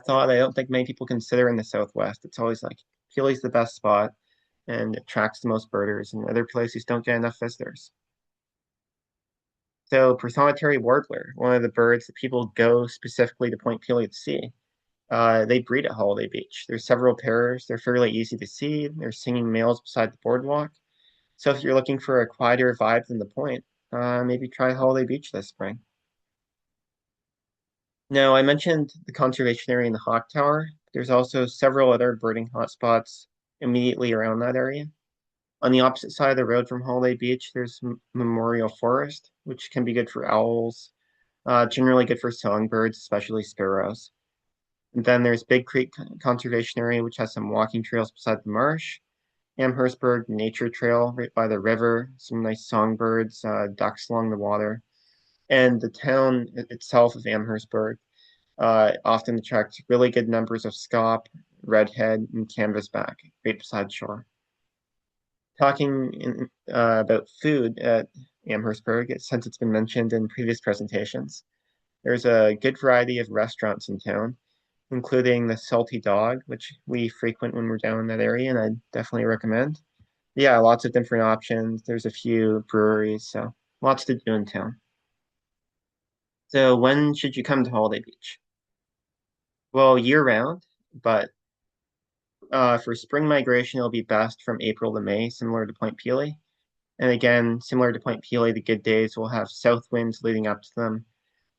thought I don't think many people consider in the Southwest. It's always like Peely's the best spot and attracts the most birders, and other places don't get enough visitors. So Prothonotary warbler, one of the birds that people go specifically to Point Peely to see, they breed at Holiday Beach. There's several pairs. They're fairly easy to see. They're singing males beside the boardwalk. So if you're looking for a quieter vibe than the Point, maybe try Holiday Beach this spring. Now, I mentioned the conservation area in the Hawk Tower. There's also several other birding hotspots immediately around that area. On the opposite side of the road from Holiday Beach, there's Memorial Forest, which can be good for owls, generally good for songbirds, especially sparrows. And then there's Big Creek Conservation Area, which has some walking trails beside the marsh. Amherstburg Nature Trail right by the river, some nice songbirds, ducks along the water. And the town itself of Amherstburg often attracts really good numbers of scaup, redhead, and canvasback right beside shore. Talking about food at Amherstburg, since it's been mentioned in previous presentations, there's a good variety of restaurants in town, including the Salty Dog, which we frequent when we're down in that area, and I definitely recommend. Yeah, lots of different options. There's a few breweries, so lots to do in town. So when should you come to Holiday Beach? Well, year-round, but for spring migration, it'll be best from April to May, similar to Point Peely. And again, similar to Point Peely, the good days will have south winds leading up to them,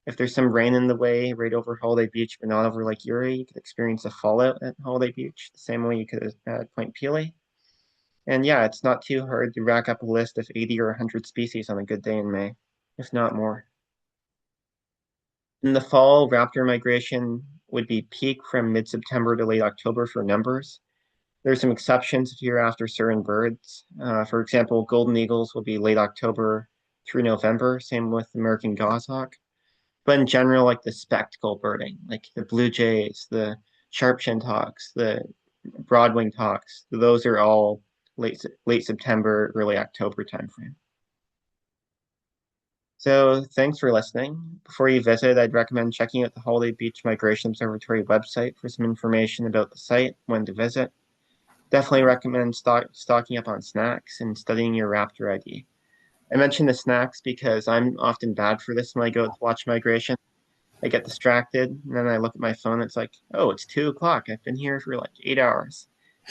If there's some rain in the way right over Holiday Beach, but not over Lake Erie, you could experience a fallout at Holiday Beach, the same way you could at Point Pelee. And yeah, it's not too hard to rack up a list of 80 or 100 species on a good day in May, if not more. In the fall, raptor migration would be peak from mid-September to late October for numbers. There's some exceptions if you're after certain birds. For example, golden eagles will be late October through November, same with American goshawk. But in general, like the spectacle birding, like the blue jays, the sharp-shinned hawks, the broad-winged hawks, those are all late September, early October timeframe. So thanks for listening. Before you visit, I'd recommend checking out the Holiday Beach Migration Observatory website for some information about the site, when to visit. Definitely recommend stocking up on snacks and studying your raptor ID. I mention the snacks because I'm often bad for this when I go to watch migration. I get distracted, and then I look at my phone. It's like, oh, it's 2 o'clock. I've been here for like 8 hours.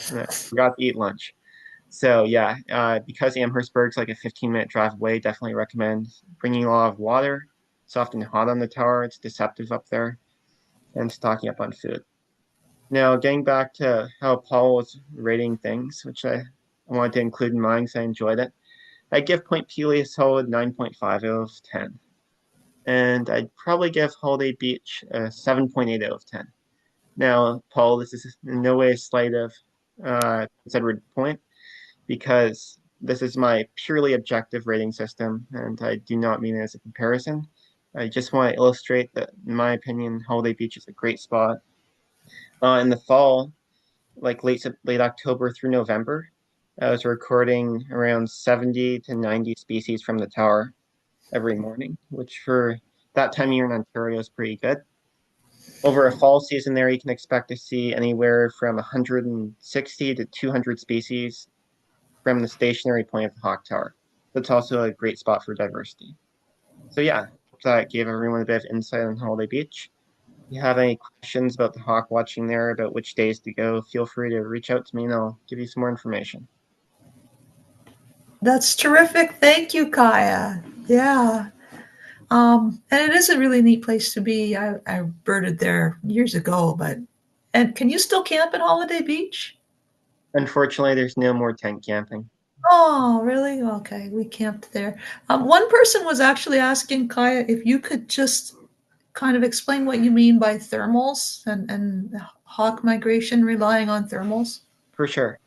And I forgot to eat lunch. So yeah, because Amherstburg's like a 15-minute drive away, definitely recommend bringing a lot of water. It's often hot on the tower. It's deceptive up there. And stocking up on food. Now, getting back to how Paul was rating things, which I wanted to include in mine because I enjoyed it. I'd give Point Pelee a solid 9.5 out of 10. And I'd probably give Holiday Beach a 7.8 out of 10. Now, Paul, this is in no way a slight of Edward Point, because this is my purely objective rating system, and I do not mean it as a comparison. I just want to illustrate that, in my opinion, Holiday Beach is a great spot. In the fall, like late October through November, I was recording around 70 to 90 species from the tower every morning, which for that time of year in Ontario is pretty good. Over a fall season there, you can expect to see anywhere from 160 to 200 species from the stationary point of the Hawk Tower. That's also a great spot for diversity. So yeah, that gave everyone a bit of insight on Holiday Beach. If you have any questions about the hawk watching there, about which days to go, feel free to reach out to me and I'll give you some more information. That's terrific. Thank you, Kiah. Yeah. And it is a really neat place to be. I birded there years ago, and can you still camp at Holiday Beach? Unfortunately, there's no more tent camping. Oh, really? Okay, we camped there. One person was actually asking Kiah if you could just kind of explain what you mean by thermals and hawk migration relying on thermals. For sure.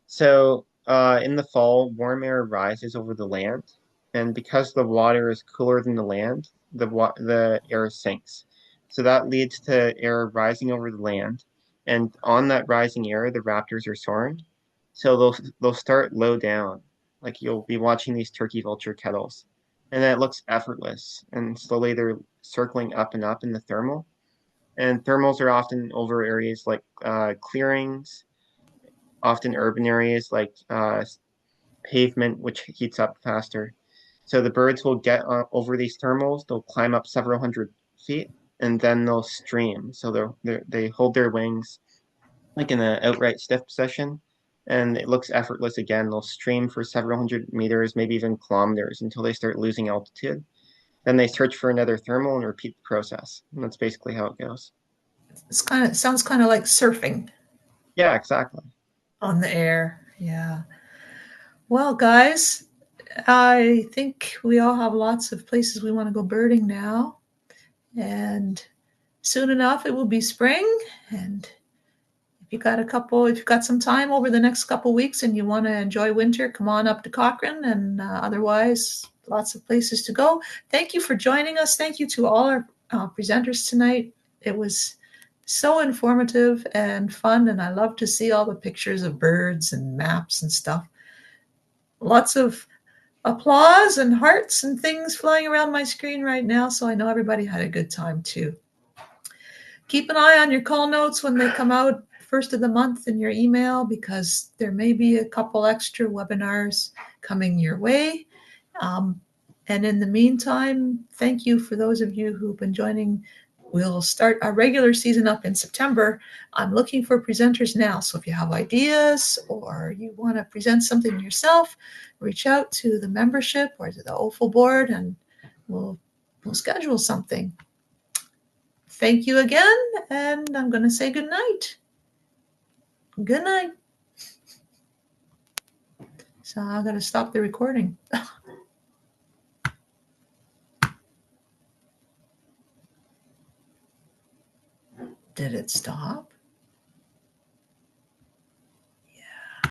So in the fall, warm air rises over the land, and because the water is cooler than the land, the air sinks. So that leads to air rising over the land, and on that rising air, the raptors are soaring. So they'll start low down, like you'll be watching these turkey vulture kettles, and then it looks effortless, and slowly they're circling up and up in the thermal. And thermals are often over areas like clearings, often urban areas like pavement, which heats up faster. So the birds will get over these thermals, they'll climb up several hundred feet, and then they'll stream. So they hold their wings like in an outright stiff position, and it looks effortless again. They'll stream for several hundred meters, maybe even kilometers, until they start losing altitude. Then they search for another thermal and repeat the process. And that's basically how it goes. It sounds kind of like surfing. Yeah, exactly. On the air. Yeah. Well, guys, I think we all have lots of places we want to go birding now. And soon enough, it will be spring. And if you've got some time over the next couple weeks and you want to enjoy winter, come on up to Cochrane, and otherwise, lots of places to go. Thank you for joining us. Thank you to all our presenters tonight. It was so informative and fun, and I love to see all the pictures of birds and maps and stuff. Lots of applause and hearts and things flying around my screen right now, so I know everybody had a good time too. Keep an eye on your call notes when they come out first of the month in your email, because there may be a couple extra webinars coming your way. And in the meantime, thank you for those of you who've been joining. We'll start our regular season up in September. I'm looking for presenters now. So if you have ideas or you want to present something yourself, reach out to the membership or to the OFO board, and we'll schedule something. thank you again, and I'm going to say good night. Good night. So I got to stop the recording. Did it stop?